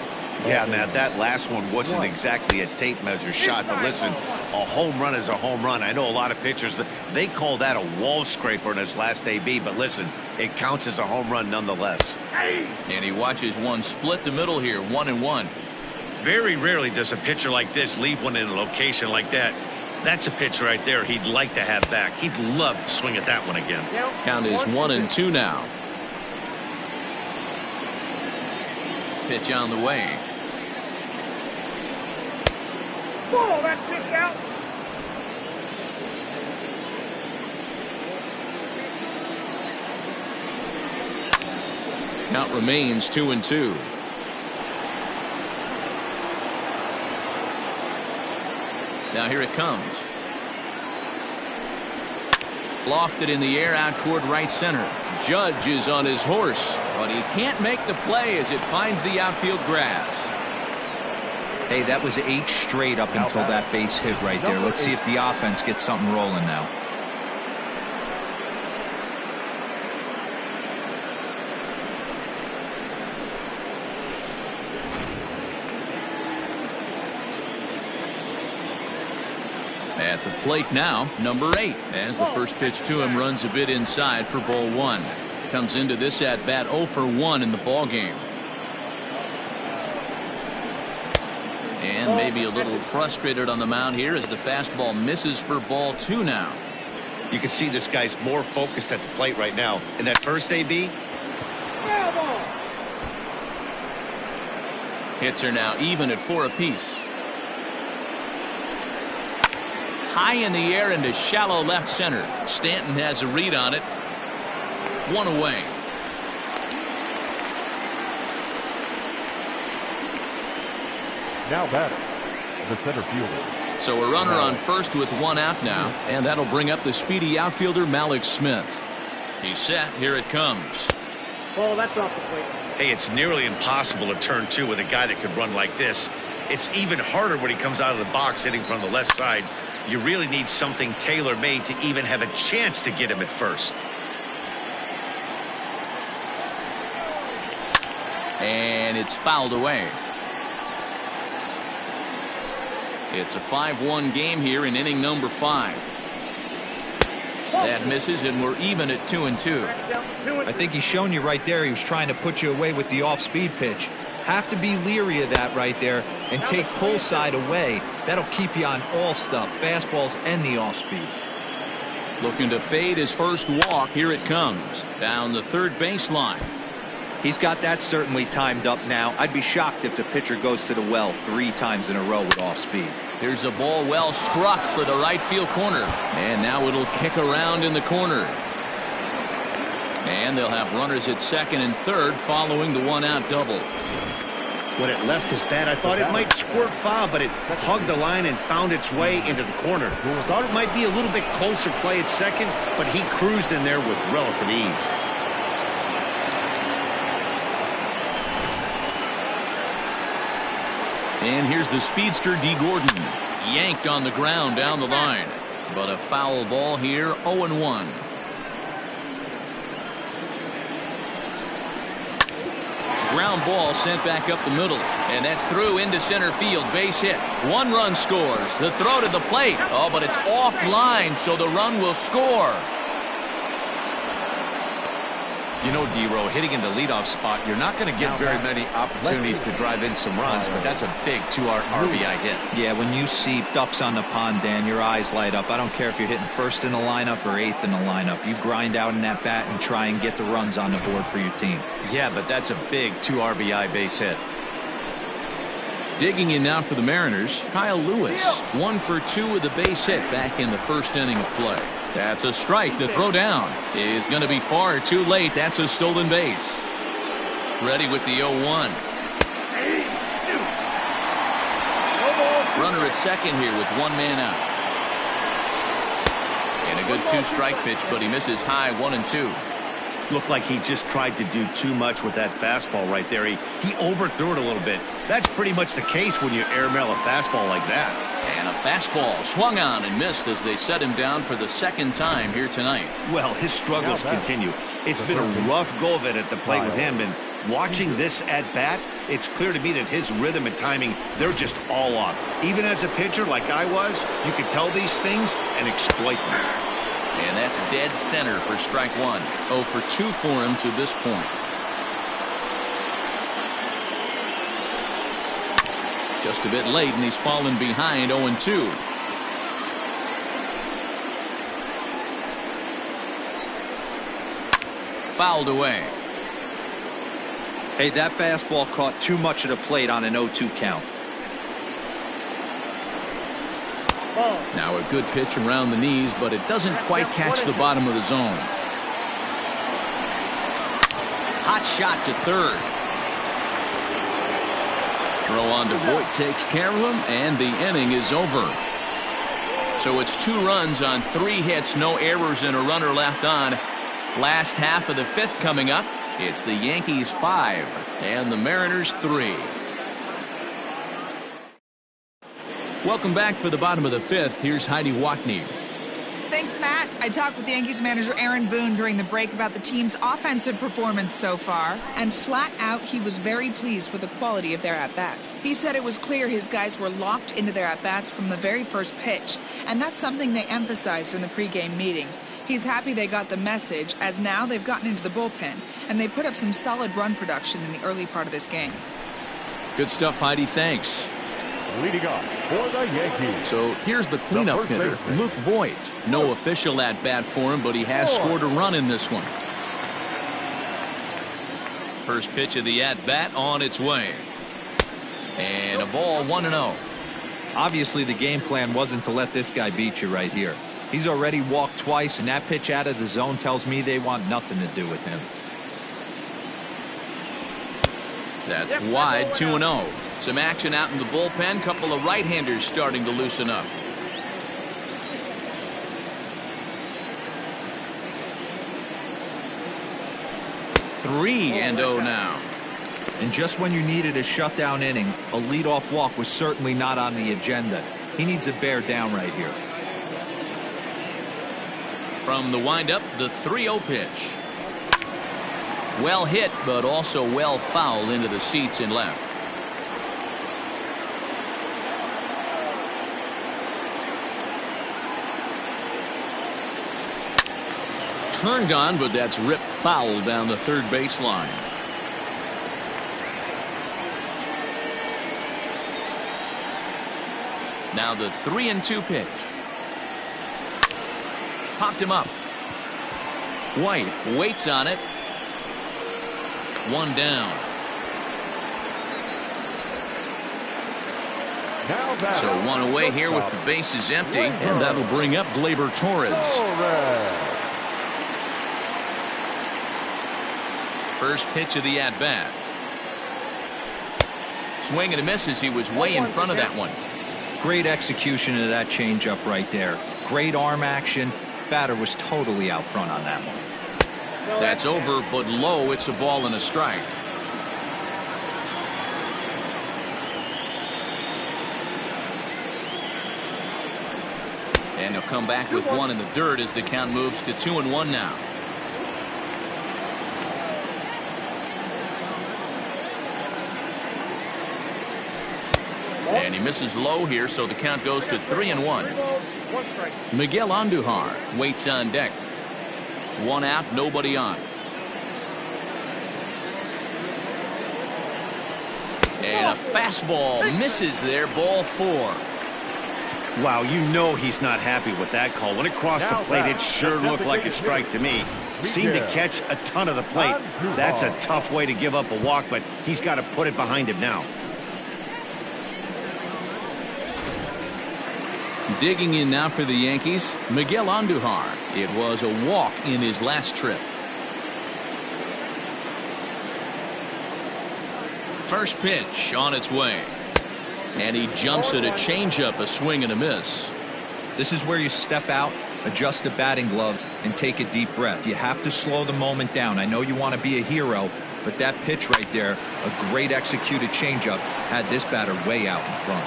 Yeah, man, that last one wasn't exactly a tape measure shot, but listen, a home run is a home run. I know a lot of pitchers, they call that a wall scraper in his last AB, but listen, it counts as a home run nonetheless. And he watches one split the middle here, 1-1. Very rarely does a pitcher like this leave one in a location like that. That's a pitch right there he'd like to have back. He'd love to swing at that one again. Count is 1-2 now. Pitch on the way. Whoa, that's kicked out. Count remains 2-2. Now here it comes. Lofted in the air out toward right center. Judge is on his horse, but he can't make the play as it finds the outfield grass. Hey, that was 8 straight up until that base hit right there. Let's see if the offense gets something rolling now. At the plate now, number 8, as the first pitch to him runs a bit inside for ball 1. Comes into this at bat 0 for 1 in the ball game. And maybe a little frustrated on the mound here as the fastball misses for ball 2 now. You can see this guy's more focused at the plate right now. In that first AB, hits are now even at 4 apiece. High in the air into shallow left center. Stanton has a read on it. 1 away. Now batting, the center fielder. So a runner on first with 1 out now, and that'll bring up the speedy outfielder Malik Smith. He's set. Here it comes. Ball, that's off the plate. Hey, it's nearly impossible to turn 2 with a guy that could run like this. It's even harder when he comes out of the box hitting from the left side. You really need something tailor-made to even have a chance to get him at first. And it's fouled away. It's a 5-1 game here in inning number 5. That misses, and we're even at 2-2. I think he's shown you right there he was trying to put you away with the off-speed pitch. Have to be leery of that right there and take pull side away. That'll keep you on all stuff, fastballs and the off-speed. Looking to fade his first walk. Here it comes. Down the third baseline. He's got that certainly timed up now. I'd be shocked if the pitcher goes to the well 3 times in a row with off-speed. Here's a ball well struck for the right field corner. And now it'll kick around in the corner. And they'll have runners at second and third following the 1-out double. when it left his bat, I thought it might squirt foul, but it hugged the line and found its way into the corner. Thought it might be a little bit closer play at second, but he cruised in there with relative ease. And here's the speedster D. Gordon, yanked on the ground down the line, but a foul ball here. 0-1. Ground ball sent back up the middle, and that's through into center field. Base hit. 1 run scores. The throw to the plate. Oh, but it's offline, so the run will score. You know, D-Row, hitting in the leadoff spot, you're not going to get very many opportunities to drive in some runs, but that's a big 2 RBI hit. Yeah, when you see ducks on the pond, Dan, your eyes light up. I don't care if you're hitting first in the lineup or 8th in the lineup. You grind out in that bat and try and get the runs on the board for your team. Yeah, but that's a big 2 RBI base hit. Digging in now for the Mariners, Kyle Lewis. 1 for 2 with a base hit back in the first inning of play. That's a strike. The throw down is going to be far too late. That's a stolen base. Ready with the 0-1. Runner at second here with 1 man out. And a good 2-strike pitch, but he misses high 1-2. Looked like he just tried to do too much with that fastball right there. He overthrew it a little bit. That's pretty much the case when you airmail a fastball like that. And a fastball swung on and missed as they set him down for the 2nd time here tonight. Well, his struggles continue. It's been a rough go of it at the plate with him, and watching this at bat, it's clear to me that his rhythm and timing, they're just all off. Even as a pitcher like I was, you could tell these things and exploit them. And that's dead center for strike 1. 0 for 2 for him to this point. Just a bit late, and he's fallen behind. 0-2. Fouled away. Hey, that fastball caught too much of the plate on an 0-2 count. Now a good pitch around the knees, but it doesn't quite catch the bottom of the zone. Hot shot to third. Throw on to Voit takes care of him, and the inning is over. So it's 2 runs on 3 hits, no errors, and a runner left on. Last half of the 5th coming up. It's the Yankees 5 and the Mariners 3. Welcome back for the bottom of the 5th. Here's Heidi Watney. Thanks, Matt. I talked with Yankees manager Aaron Boone during the break about the team's offensive performance so far, and flat out he was very pleased with the quality of their at-bats. He said it was clear his guys were locked into their at-bats from the very first pitch, and that's something they emphasized in the pregame meetings. He's happy they got the message, as now they've gotten into the bullpen, and they put up some solid run production in the early part of this game. Good stuff, Heidi. Thanks. Leading off for the Yankees. So here's the cleanup hitter, Luke Voigt. No official at-bat for him, but he has scored a run in this one. First pitch of the at-bat on its way. And a ball, 1-0. Obviously, the game plan wasn't to let this guy beat you right here. He's already walked twice, and that pitch out of the zone tells me they want nothing to do with him. That's wide, 2-0. Some action out in the bullpen. Couple of right-handers starting to loosen up. Three and 0 now. And just when you needed a shutdown inning, a leadoff walk was certainly not on the agenda. He needs to bear down right here. From the windup, the 3-0 pitch. Well hit, but also well fouled into the seats and left. Turned on, but that's ripped foul down the third baseline. Now the 3-2 pitch. Popped him up. White waits on it. 1 down. So 1 away here with the bases empty, and that'll bring up Gleyber Torres. First pitch of the at-bat. Swing and a miss as he was way in front of that one. Great execution of that changeup right there. Great arm action. Batter was totally out front on that one. That's over, but low. It's a ball and a strike. And he'll come back with 1 in the dirt as the count moves to 2-1 now. And he misses low here, so the count goes to 3-1. Miguel Andujar waits on deck. 1 out, nobody on. And a fastball misses there, ball 4. Wow, you know he's not happy with that call. When it crossed the plate, it sure looked like a strike to me. Seemed to catch a ton of the plate. That's a tough way to give up a walk, but he's got to put it behind him now. Digging in now for the Yankees, Miguel Andujar. It was a walk in his last trip. First pitch on its way. And he jumps at a changeup, a swing and a miss. This is where you step out, adjust the batting gloves, and take a deep breath. You have to slow the moment down. I know you want to be a hero, but that pitch right there, a great executed changeup, had this batter way out in front.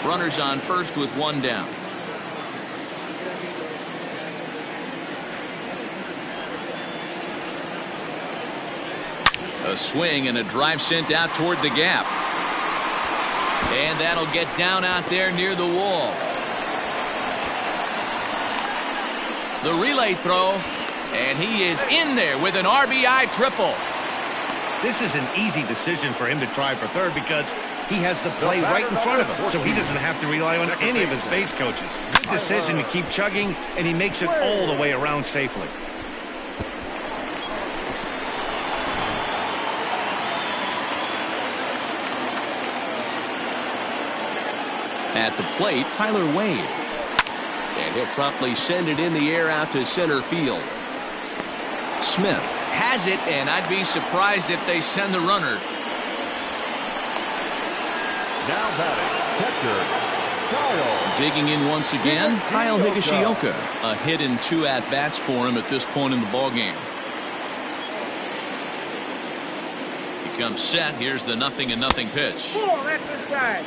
Runners on first with 1 down. A swing and a drive sent out toward the gap. And that'll get down out there near the wall. The relay throw, and he is in there with an RBI triple. This is an easy decision for him to try for third because he has the play right in front of him, so he doesn't have to rely on any of his base coaches. Good decision to keep chugging, and he makes it all the way around safely. At the plate, Tyler Wade. And he'll promptly send it in the air out to center field. Smith has it, and I'd be surprised if they send the runner. Now batting, catcher, Digging in once again, Kyle Higashioka. A hit and 2 at-bats for him at this point in the ballgame. He comes set. Here's the 0-0 pitch. Oh, that's inside.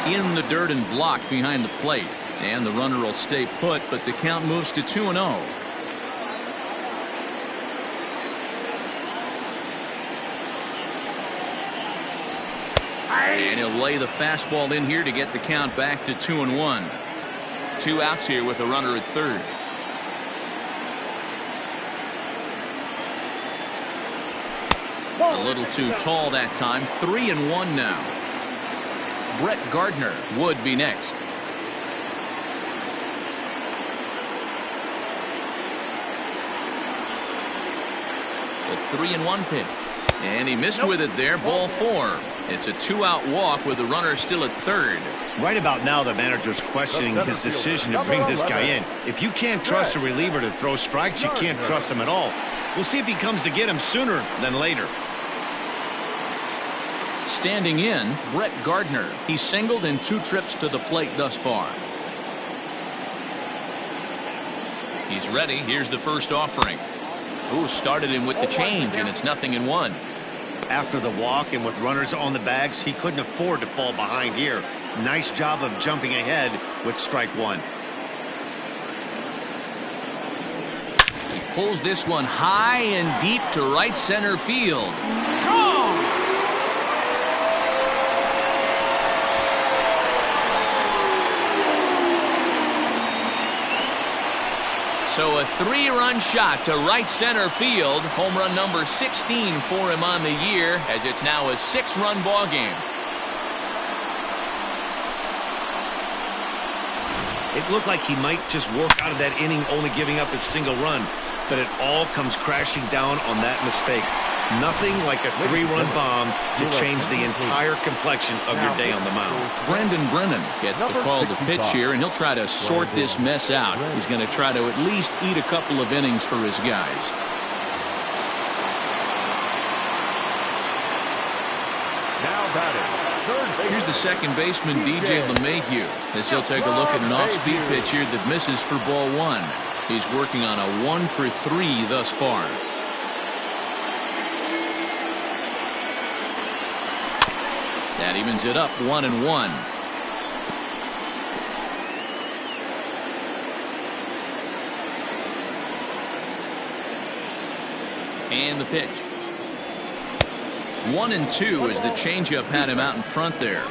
In the dirt and blocked behind the plate. And the runner will stay put, but the count moves to 2-0. And he'll lay the fastball in here to get the count back to 2-1. 2 outs here with a runner at third. A little too tall that time. 3-1 now. Brett Gardner would be next. The 3-1 pitch. And he missed with it there. Ball 4. It's a 2-out walk with the runner still at third. Right about now, the manager's questioning his decision to bring this guy in. If you can't trust a reliever to throw strikes, you can't trust him at all. We'll see if he comes to get him sooner than later. Standing in, Brett Gardner. He's singled in 2 trips to the plate thus far. He's ready. Here's the first offering. Ooh, started him with the change, and it's 0-1. After the walk and with runners on the bags, he couldn't afford to fall behind here. Nice job of jumping ahead with strike 1. He pulls this one high and deep to right center field. So a 3-run shot to right center field. Home run number 16 for him on the year, as it's now a 6-run ball game. It looked like he might just work out of that inning, only giving up a single run, but it all comes crashing down on that mistake. Nothing like a 3-run bomb to change the entire complexion of your day on the mound. Brendan Brennan gets the call to pitch here, and he'll try to sort this mess out. He's going to try to at least eat a couple of innings for his guys. Now batting. Here's the second baseman, DJ LeMahieu, as he'll take a look at an off-speed pitch here that misses for ball 1. He's working on a 1-for-3 thus far. That evens it up 1-1. And the pitch. 1-2 as the changeup had him out in front there.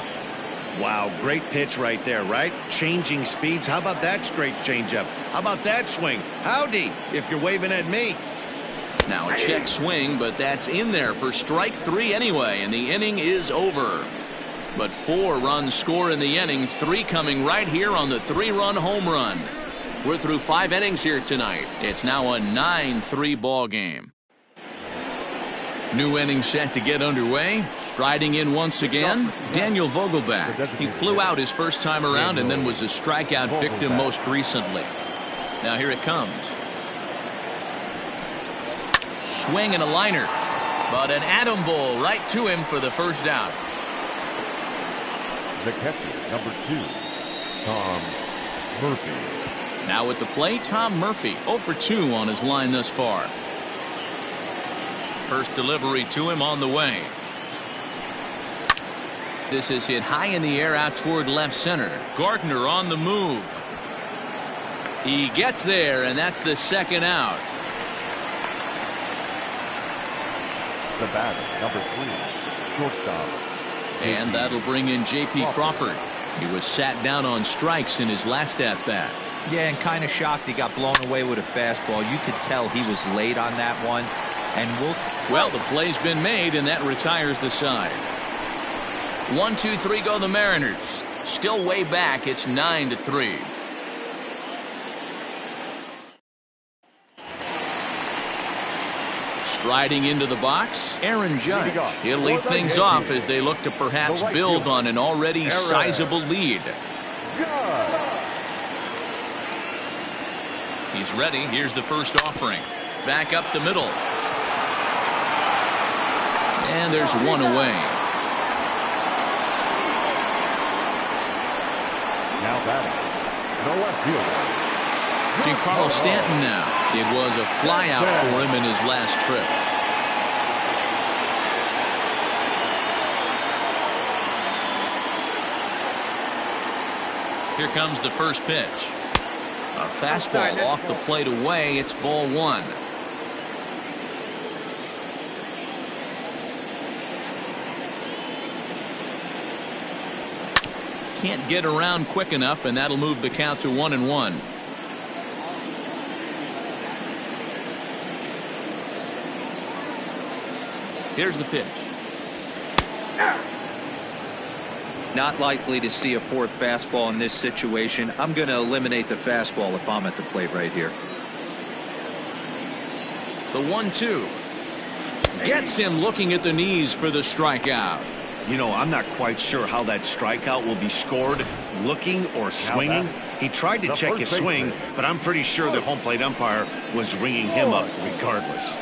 Wow, great pitch right there, right? Changing speeds. How about that straight changeup? How about that swing? Howdy, if you're waving at me. Now a check swing, but that's in there for strike 3 anyway, and the inning is over. But 4 runs score in the inning, 3 coming right here on the 3-run home run. We're through 5 innings here tonight. It's now a 9-3 ball game. New inning set to get underway. Striding in once again, Daniel Vogelbach. He flew out his first time around and then was a strikeout victim most recently. Now here it comes. Swing and a liner, but an atom ball right to him for the first out. The catcher, number 2, Tom Murphy. Now at the plate, Tom Murphy, 0 for 2 on his line thus far. First delivery to him on the way. This is hit high in the air out toward left center. Gardner on the move. He gets there, and that's the second out. The batter, number 3, shortstop. And that'll bring in J.P. Crawford. He was sat down on strikes in his last at-bat. Yeah, and kind of shocked he got blown away with a fastball. You could tell he was late on that one. And well, the play's been made, and that retires the side. 1-2-3 go the Mariners. Still way back. It's 9-3. Striding into the box, Aaron Judge. He'll lead things off as they look to perhaps build on an already sizable lead. He's He's ready. Here's the first offering. Back up the middle. And there's one away. Now batting, the left fielder. Giancarlo Stanton now. It was a flyout for him in his last trip. Here comes the first pitch. A fastball off the plate away. It's ball one. Can't get around quick enough, and that'll move the count to 1-1. Here's the pitch. Not likely to see a fourth fastball in this situation. I'm going to eliminate the fastball if I'm at the plate right here. The 1-2 gets him looking at the knees for the strikeout. You know, I'm not quite sure how that strikeout will be scored, looking or swinging. He tried to check his swing, but I'm pretty sure the home plate umpire was ringing him up regardless.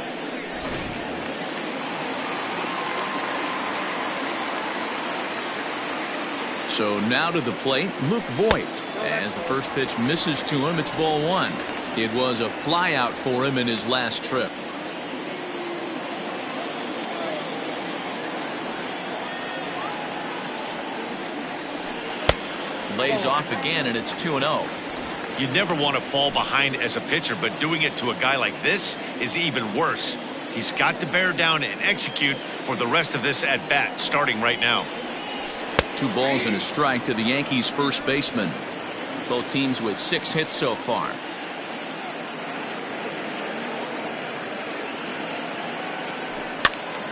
So now to the plate, Luke Voigt. As the first pitch misses to him, it's ball one. It was a flyout for him in his last trip. Lays off again, and it's 2-0. You never want to fall behind as a pitcher, but doing it to a guy like this is even worse. He's got to bear down and execute for the rest of this at bat, starting right now. 2 balls and a strike to the Yankees first baseman. Both teams with 6 hits so far.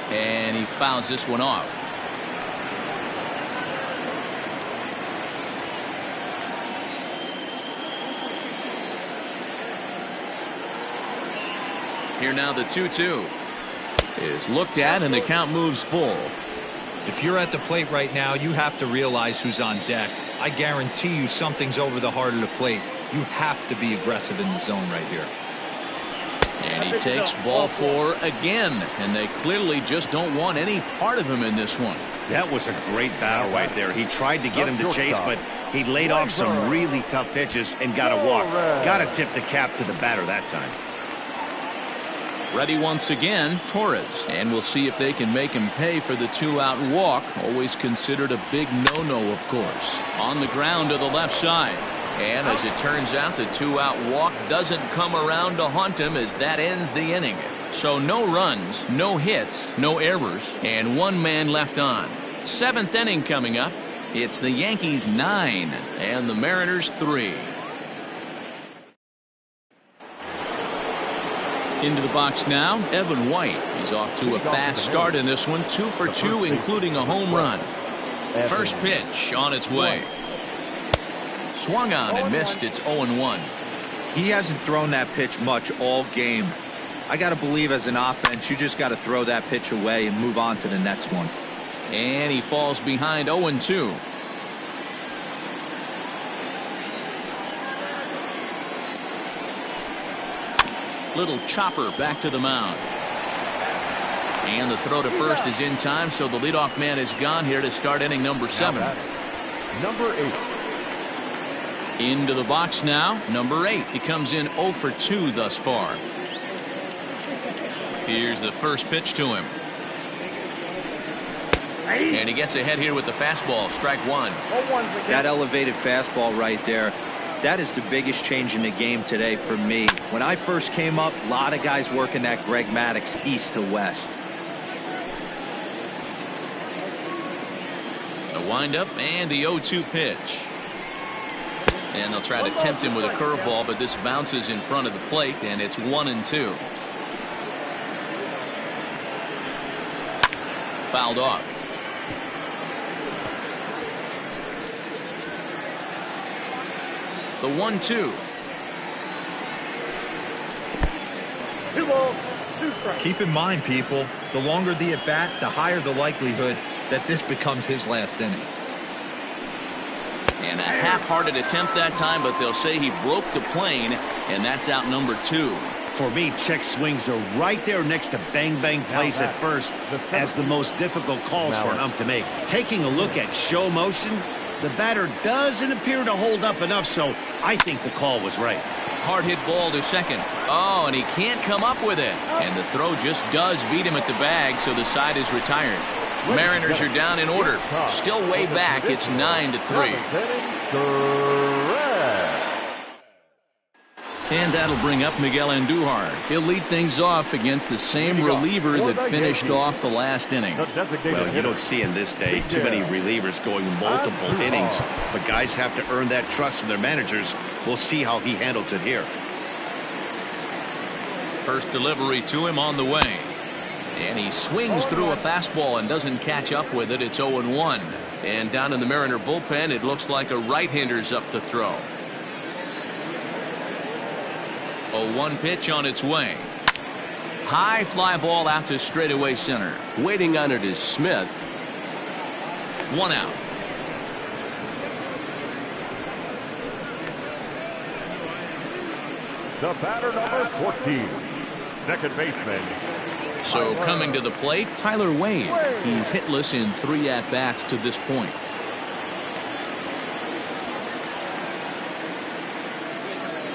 And he fouls this one off. Here now the 2-2 is looked at, and the count moves full. If you're at the plate right now, you have to realize who's on deck. I guarantee you something's over the heart of the plate. You have to be aggressive in the zone right here. And he takes ball 4 again, and they clearly just don't want any part of him in this one. That was a great battle right there. He tried to get him to chase, but he laid off some really tough pitches and got a walk. Got to tip the cap to the batter that time. Ready once again, Torres. And we'll see if they can make him pay for the 2-out walk. Always considered a big no-no, of course. On the ground to the left side. And as it turns out, the 2-out walk doesn't come around to haunt him, as that ends the inning. So no runs, no hits, no errors, and 1 man left on. 7th inning coming up. It's the Yankees 9 and the Mariners 3. Into the box now, Evan White. He's off to a fast start in this one, 2 for 2, including a home run. First pitch on its way. Swung on and missed. It's 0-1. He hasn't thrown that pitch much all game. I got to believe as an offense, you just got to throw that pitch away and move on to the next one. And he falls behind 0-2. Little chopper back to the mound. And the throw to first is in time, so the leadoff man is gone here to start inning number 7. Number 8. Into the box now, number 8. He comes in 0 for 2 thus far. Here's the first pitch to him. And he gets ahead here with the fastball, strike 1. That elevated fastball right there. That is the biggest change in the game today for me. When I first came up, a lot of guys working that Greg Maddux east to west. A windup and the 0-2 pitch. And they'll try to tempt him with a curveball, but this bounces in front of the plate, and it's 1-2. Fouled off. The 1-2. Keep in mind, people, the longer the at-bat, the higher the likelihood that this becomes his last inning. And a half-hearted attempt that time, but they'll say he broke the plane And that's out number 2. For me, check swings are right there next to bang-bang plays at first as the most difficult calls for an ump to make. Taking a look at show motion, the batter doesn't appear to hold up enough, so I think the call was right. Hard hit ball to second. Oh, and he can't come up with it. And the throw just does beat him at the bag, so the side is retired. Mariners are down in order. Still way back. It's 9-3. And that'll bring up Miguel Andujar. He'll lead things off against the same reliever that finished off the last inning. Well, you don't see in this day too many relievers going multiple innings, but guys have to earn that trust from their managers. We'll see how he handles it here. First delivery to him on the way. And he swings through a fastball and doesn't catch up with it. It's 0-1. And down in the Mariner bullpen, it looks like a right-hander's up to throw. 0-1 pitch on its way. High fly ball out to straightaway center. Waiting on it is Smith. 1 out. The batter, number 14, second baseman. So coming to the plate, Tyler Wade. He's hitless in 3 at-bats to this point.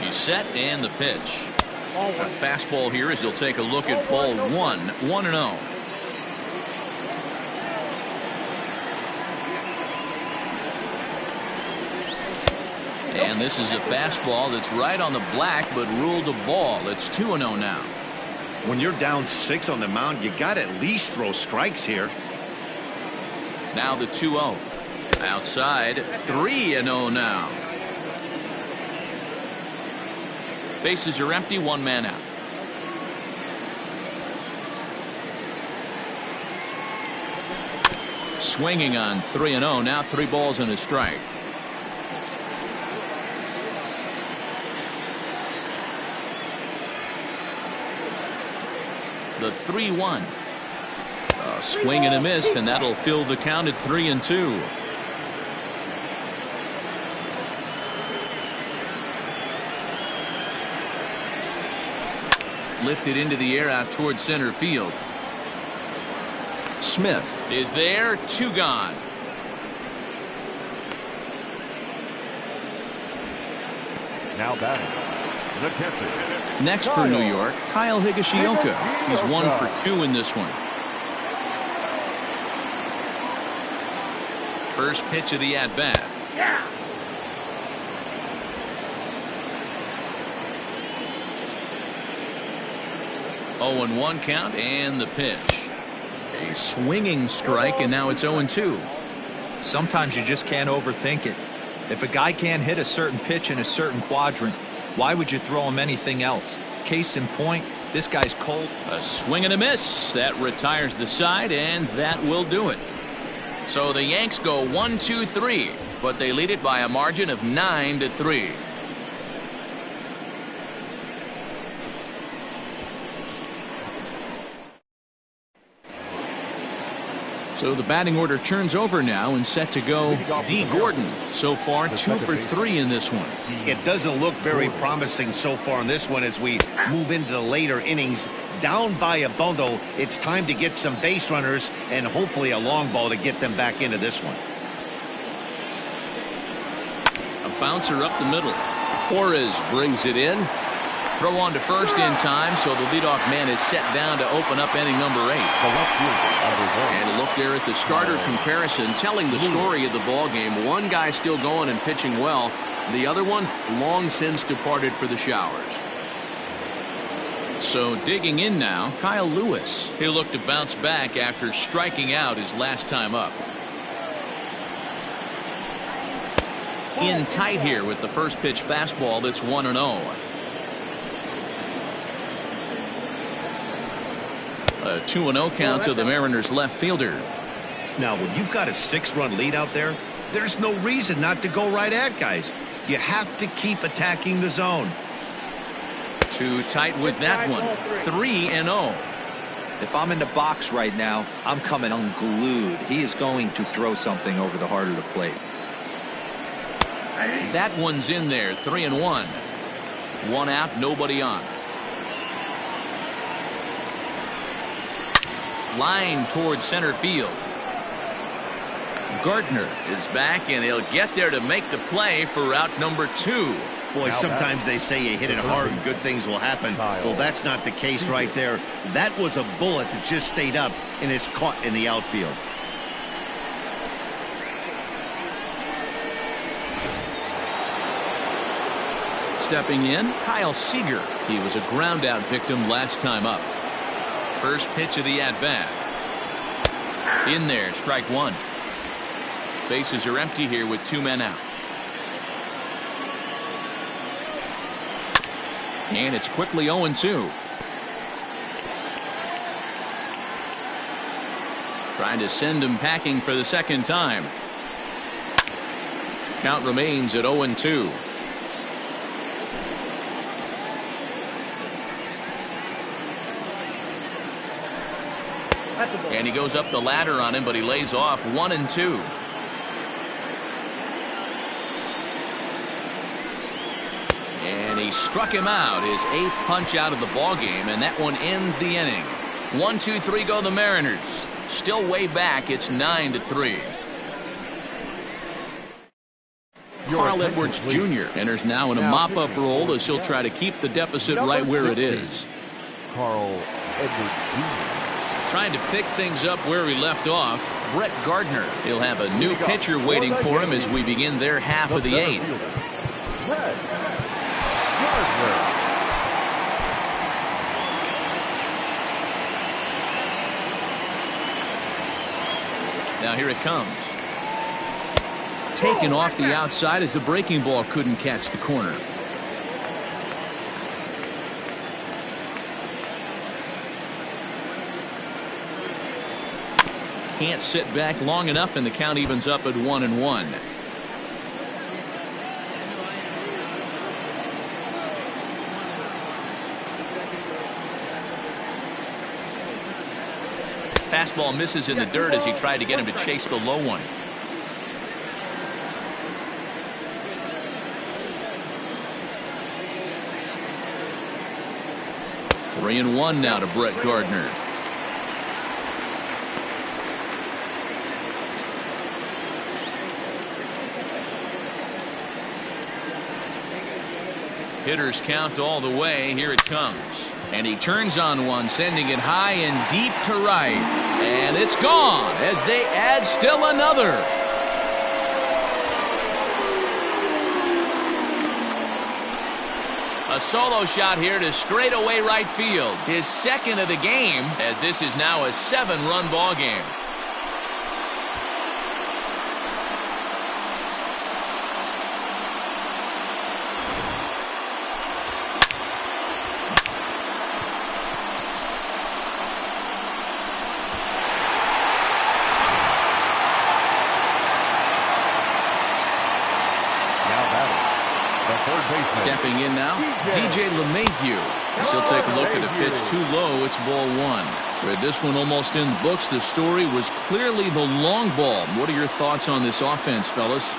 He's set and the pitch. A fastball here as he'll take a look at ball 1, 1-0. And this is a fastball that's right on the black but ruled a ball. It's 2-0 now. When you're down 6 on the mound, you got to at least throw strikes here. Now the 2-0. Outside, 3-0 now. Bases are empty, 1 man out. Swinging on 3-0. Now 3 balls and a strike. The 3-1. A swing and a miss, and that'll fill the count at 3-2. Lifted into the air out towards center field. Smith is there. 2 gone. Now batting. Next for New York, Kyle Higashioka. He's 1 for 2 in this one. First pitch of the at-bat. Yeah. Oh, 0-1 count and the pitch. A swinging strike, and now it's 0-2. Sometimes you just can't overthink it. If a guy can't hit a certain pitch in a certain quadrant, why would you throw him anything else? Case in point, this guy's cold. A swing and a miss. That retires the side, and that will do it. So the Yanks go 1-2-3, but they lead it by a margin of 9-3. So the batting order turns over now and set to go D. Gordon. So far 2 for 3 in this one. It doesn't look very promising so far in this one as we move into the later innings. Down by a bundle, it's time to get some base runners and hopefully a long ball to get them back into this one. A bouncer up the middle. Torres brings it in. Throw on to first in time, so the leadoff man is set down to open up inning number 8. And look there at the starter comparison, telling the story of the ball game. One guy still going and pitching well. The other one long since departed for the showers. So digging in now, Kyle Lewis. He'll look to bounce back after striking out his last time up. In tight here with the first pitch fastball that's 1-0. A 2-0 count to the Mariners left fielder. Now, when you've got a 6-run lead out there, there's no reason not to go right at guys. You have to keep attacking the zone. Too tight with that one. 3-0. If I'm in the box right now, I'm coming unglued. He is going to throw something over the heart of the plate. That one's in there. 3-1. One out, nobody on. Line towards center field. Gardner is back, and he'll get there to make the play for route number 2. Boy, sometimes they say you hit it hard and good things will happen. Well, that's not the case right there. That was a bullet that just stayed up and is caught in the outfield. Stepping in, Kyle Seager. He was a ground-out victim last time up. First pitch of the at-bat. In there, strike one. Bases are empty here with 2 men out. And it's quickly 0-2. Trying to send him packing for the second time. Count remains at 0-2. And he goes up the ladder on him, but he lays off 1-2. And he struck him out, his 8th punch out of the ball game, and that one ends the inning. 1-2-3 go the Mariners. Still way back. It's 9-3. Carl Edwards Jr. enters now in a mop-up role as he'll try to keep the deficit right where it is. Carl Edwards Jr. Trying to pick things up where he left off, Brett Gardner. He'll have a new pitcher waiting for him as we begin their half of the 8th. Now here it comes. Taken off the outside as the breaking ball couldn't catch the corner. Can't sit back long enough, and the count evens up at 1-1. Fastball misses in the dirt as he tried to get him to chase the low one. Three and one now to Brett Gardner. Hitters count all the way. Here it comes. And he turns on one, sending it high and deep to right. And it's gone as they add still another. A solo shot here to straightaway right field. His second of the game, as this is now a 7-run ball game. Stepping in now, DJ LeMahieu. He'll take a look at a pitch too low. It's ball one. With this one almost in the books, the story was clearly the long ball. What are your thoughts on this offense, fellas?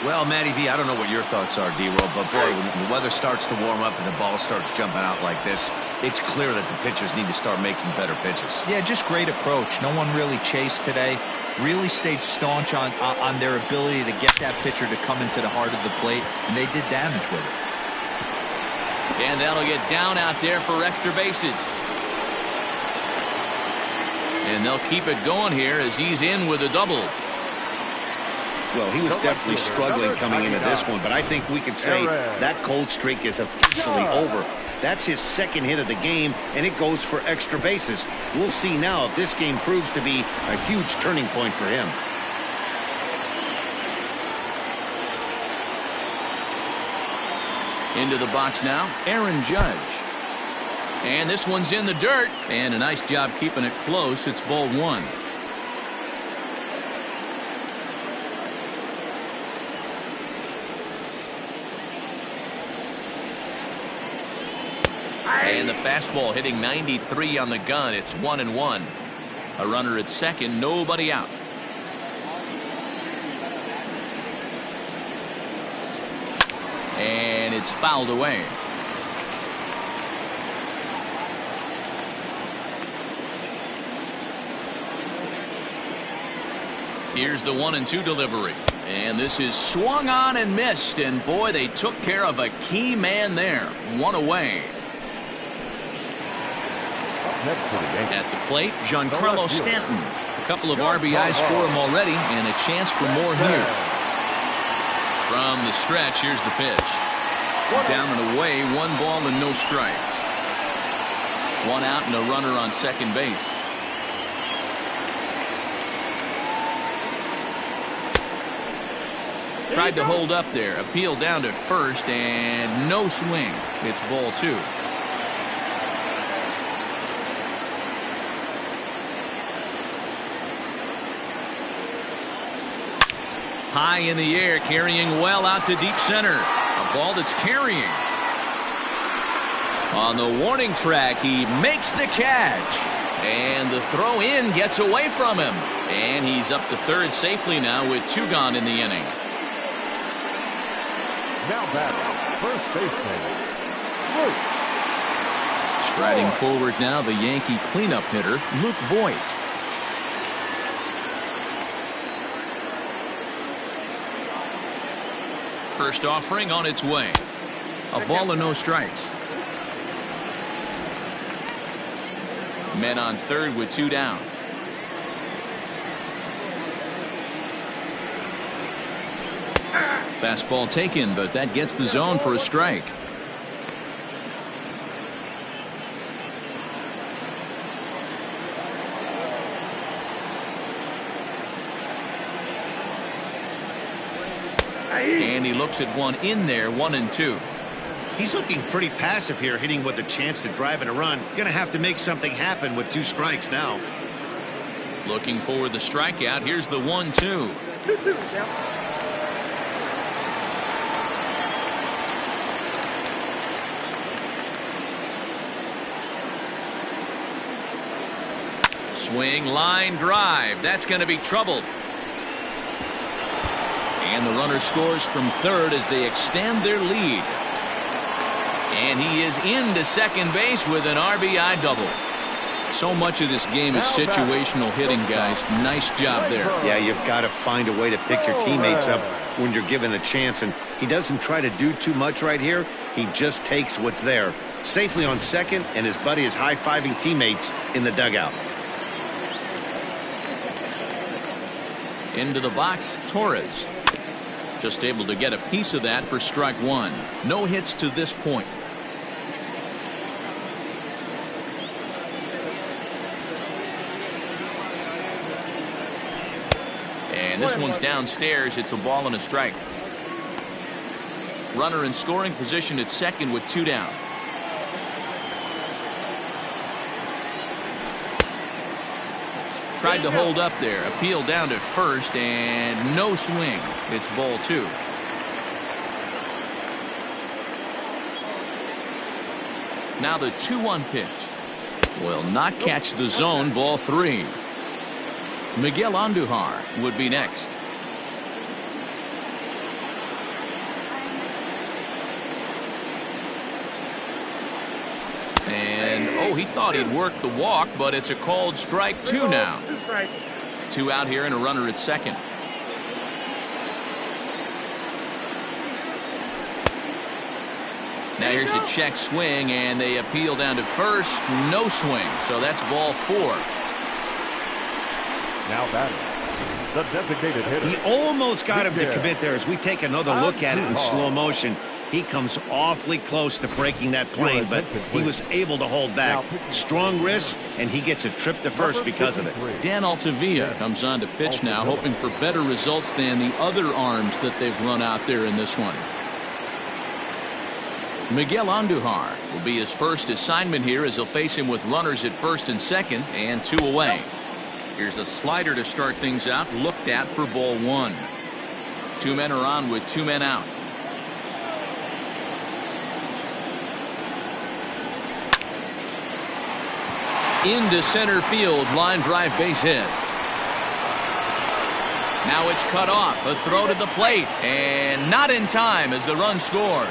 Well, Matty V, I don't know what your thoughts are, D-Roll, but boy, when the weather starts to warm up and the ball starts jumping out like this, it's clear that the pitchers need to start making better pitches. Yeah, just great approach. No one really chased today. Really stayed staunch on their ability to get that pitcher to come into the heart of the plate, and they did damage with it. And that'll get down out there for extra bases. And they'll keep it going here as he's in with a double. Well, he was definitely struggling coming into this one, but I think we could say that cold streak is officially over. That's his second hit of the game, and it goes for extra bases. We'll see now if this game proves to be a huge turning point for him. Into the box now, Aaron Judge. And this one's in the dirt. And a nice job keeping it close. It's ball one. And the fastball hitting 93 on the gun. It's 1-1. A runner at second, nobody out. And it's fouled away. Here's the 1-2 delivery. And this is swung on and missed. And boy, they took care of a key man there. One away. At the plate, Giancarlo Stanton. A couple of RBIs for him already, and a chance for more here. From the stretch, here's the pitch. Down and away, 1 ball and no strikes. 1 out and a runner on second base. Tried to hold up there. Appeal down to first, and no swing. It's ball 2. High in the air, carrying well out to deep center. A ball that's carrying. On the warning track, he makes the catch. And the throw in gets away from him. And he's up to third safely now with 2 gone in the inning. Now batting, first baseman, Luke. Striding forward now, the Yankee cleanup hitter, Luke Voigt. First offering on its way. A ball and no strikes. Men on third with 2 down. Fastball taken, but that gets the zone for a strike. And he looks at one in there, 1-2. He's looking pretty passive here, hitting with a chance to drive in a run. Gonna have to make something happen with 2 strikes now. Looking for the strikeout. Here's the 1-2. Swing, line drive. That's going to be troubled. And the runner scores from third as they extend their lead. And he is into second base with an RBI double. So much of this game is situational hitting, guys. Nice job there. Yeah, you've got to find a way to pick your teammates up when you're given the chance. And he doesn't try to do too much right here. He just takes what's there. Safely on second, and his buddy is high-fiving teammates in the dugout. Into the box, Torres. Just able to get a piece of that for strike 1. No hits to this point. And this one's downstairs. It's a ball and a strike. Runner in scoring position at second with 2 down. Tried to hold up there. Appeal down to first, and no swing. It's ball 2. Now the 2-1 pitch. Will not catch the zone. Ball 3. Miguel Andujar would be next. And, oh, he thought he'd work the walk, but it's a called strike 2 now. 2 out here and a runner at second. Now here's a check swing, and they appeal down to first. No swing, so that's ball 4. Now batting, the designated hitter. He almost got him to commit there. As we take another look at it in slow motion, he comes awfully close to breaking that plane, but he was able to hold back. Strong wrist, and he gets a trip to first because of it. Dan Altavilla comes on to pitch now, hoping for better results than the other arms that they've run out there in this one. Miguel Andujar will be his first assignment here as he'll face him with runners at first and second and 2 away. Here's a slider to start things out, looked at for ball 1. 2 men are on with 2 men out. Into center field, line drive, base hit. Now it's cut off, a throw to the plate, and not in time as the run scores.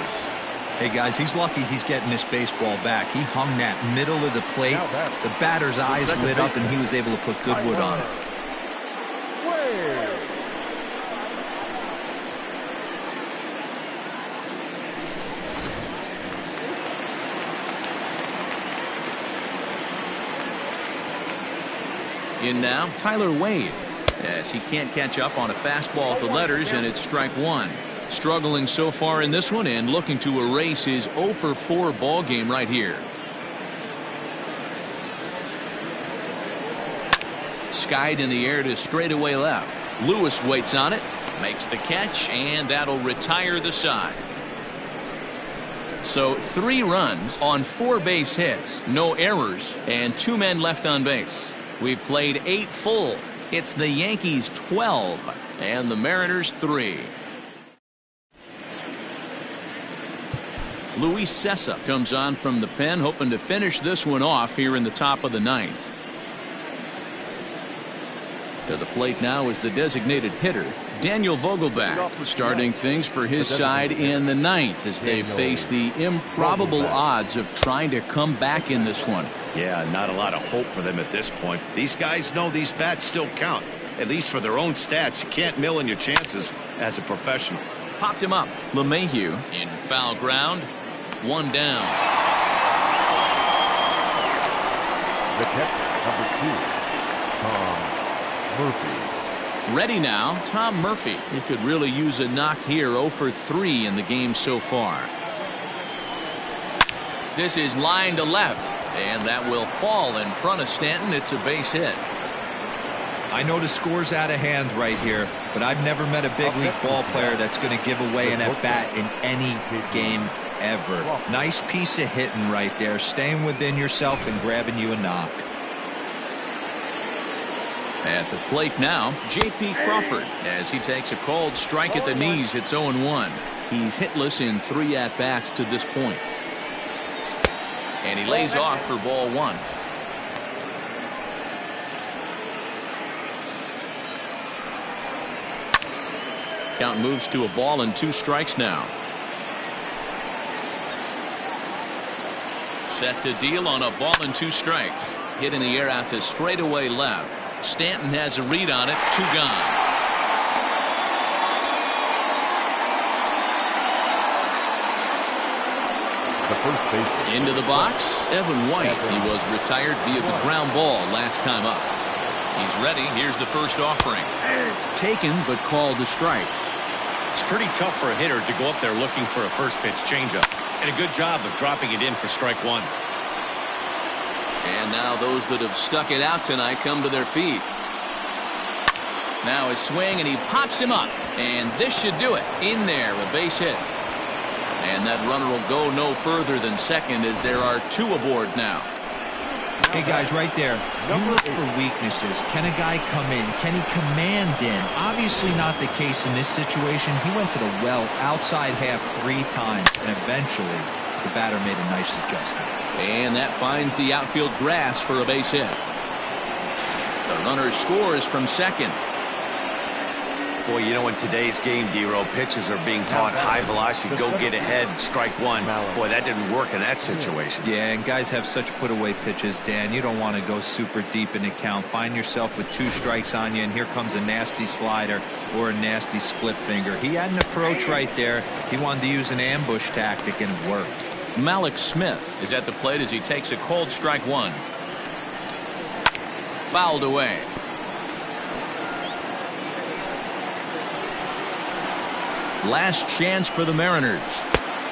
Hey guys, he's lucky he's getting this baseball back. He hung that middle of the plate. The batter's eyes lit up and he was able to put good wood on it. In now, Tyler Wade. As he can't catch up on a fastball at the letters, and it's strike one. Struggling so far in this one and looking to erase his 0 for 4 ball game right here. Skied in the air to straightaway left. Lewis waits on it, makes the catch, and that'll retire the side. So 3 runs on 4 base hits, no errors, and 2 men left on base. We've played 8 full. It's the Yankees 12 and the Mariners 3. Luis Cessa comes on from the pen, hoping to finish this one off here in the top of the 9th. To the plate now is the designated hitter, Daniel Vogelbach, starting things for his side in the 9th as they face the improbable odds of trying to come back in this one. Yeah, not a lot of hope for them at this point. These guys know these bats still count, at least for their own stats. You can't mill in your chances as a professional. Popped him up. LeMahieu in foul ground. 1 down. The catcher, number 2, Tom Murphy. Ready now, Tom Murphy. He could really use a knock here. 0 for 3 in the game so far. This is line to left, and that will fall in front of Stanton. It's a base hit. I know the score's out of hand right here, but I've never met a big league ball player that's going to give away an at-bat in any game ever. Nice piece of hitting right there, staying within yourself and grabbing you a knock. At the plate now, J.P. Crawford as he takes a called strike at the knees. It's 0-1. He's hitless in 3 at-bats to this point. And he lays off for ball 1. Count moves to a ball and 2 strikes now. Set to deal on a ball and 2 strikes. Hit in the air out to straightaway left. Stanton has a read on it. 2 gone. The first baseman. Into the box, Evan White. He was retired via the ground ball last time up. He's ready. Here's the first offering. Taken, but called a strike. It's pretty tough for a hitter to go up there looking for a first pitch changeup. And a good job of dropping it in for strike 1. And now those that have stuck it out tonight come to their feet. Now his swing, and he pops him up. And this should do it. In there, a base hit. And that runner will go no further than second as there are 2 aboard now. Hey guys, right there, you look for weaknesses. Can a guy come in? Can he command in? Obviously not the case in this situation. He went to the well outside half 3 times, and eventually the batter made a nice adjustment. And that finds the outfield grass for a base hit. The runner scores from second. Boy, you know, in today's game, D-Row, pitchers are being taught high velocity, go get ahead, strike 1. Boy, that didn't work in that situation. Yeah, and guys have such put-away pitches, Dan. You don't want to go super deep in the count. Find yourself with 2 strikes on you, and here comes a nasty slider or a nasty split finger. He had an approach right there. He wanted to use an ambush tactic, and it worked. Malik Smith is at the plate as he takes a called strike 1. Fouled away. Last chance for the Mariners.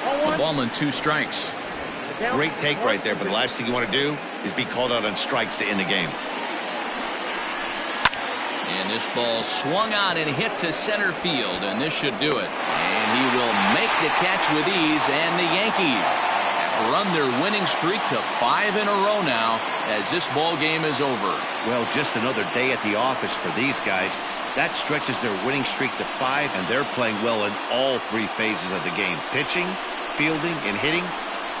A ball and 2 strikes. Great take right there, but the last thing you want to do is be called out on strikes to end the game. And this ball swung on and hit to center field, and this should do it. And he will make the catch with ease, and the Yankees run their winning streak to 5 in a row now as this ball game is over. Well, just another day at the office for these guys. That stretches their winning streak to 5, and they're playing well in all 3 phases of the game. Pitching, fielding, and hitting.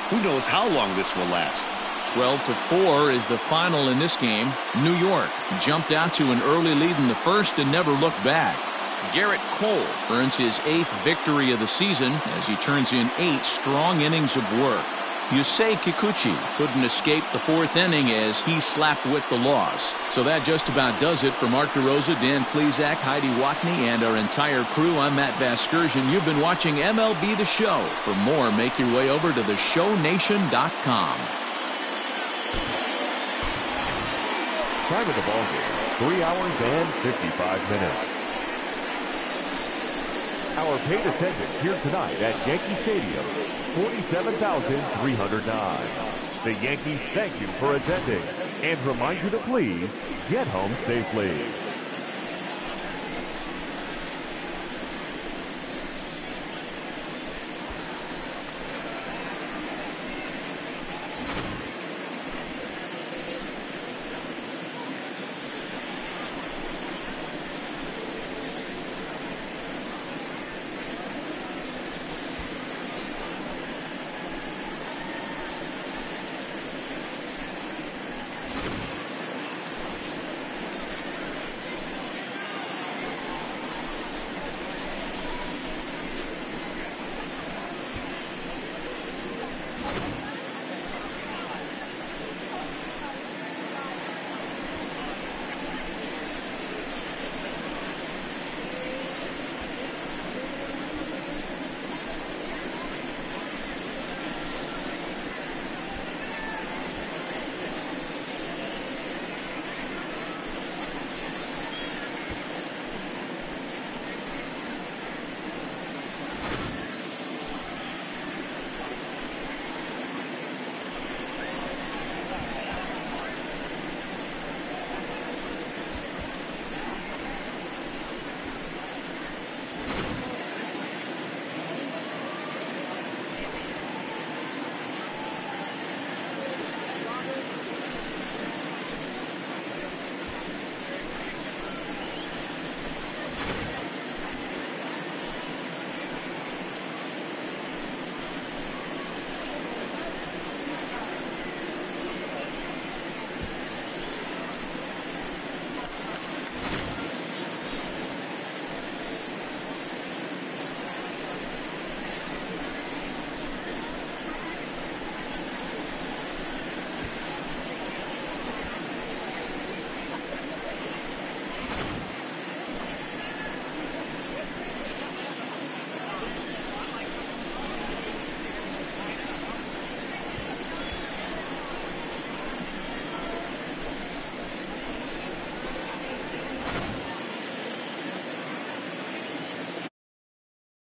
Who knows how long this will last. 12-4 is the final in this game. New York jumped out to an early lead in the first and never looked back. Garrett Cole earns his 8th victory of the season as he turns in 8 strong innings of work. Yusei Kikuchi couldn't escape the 4th inning as he slapped with the loss. So that just about does it for Mark DeRosa, Dan Plesac, Heidi Watney, and our entire crew. I'm Matt Vasgersian. You've been watching MLB The Show. For more, make your way over to theshownation.com. Time of the ball game, 3 hours and 55 minutes. Our paid attendance here tonight at Yankee Stadium, 47,309. The Yankees thank you for attending and remind you to please get home safely.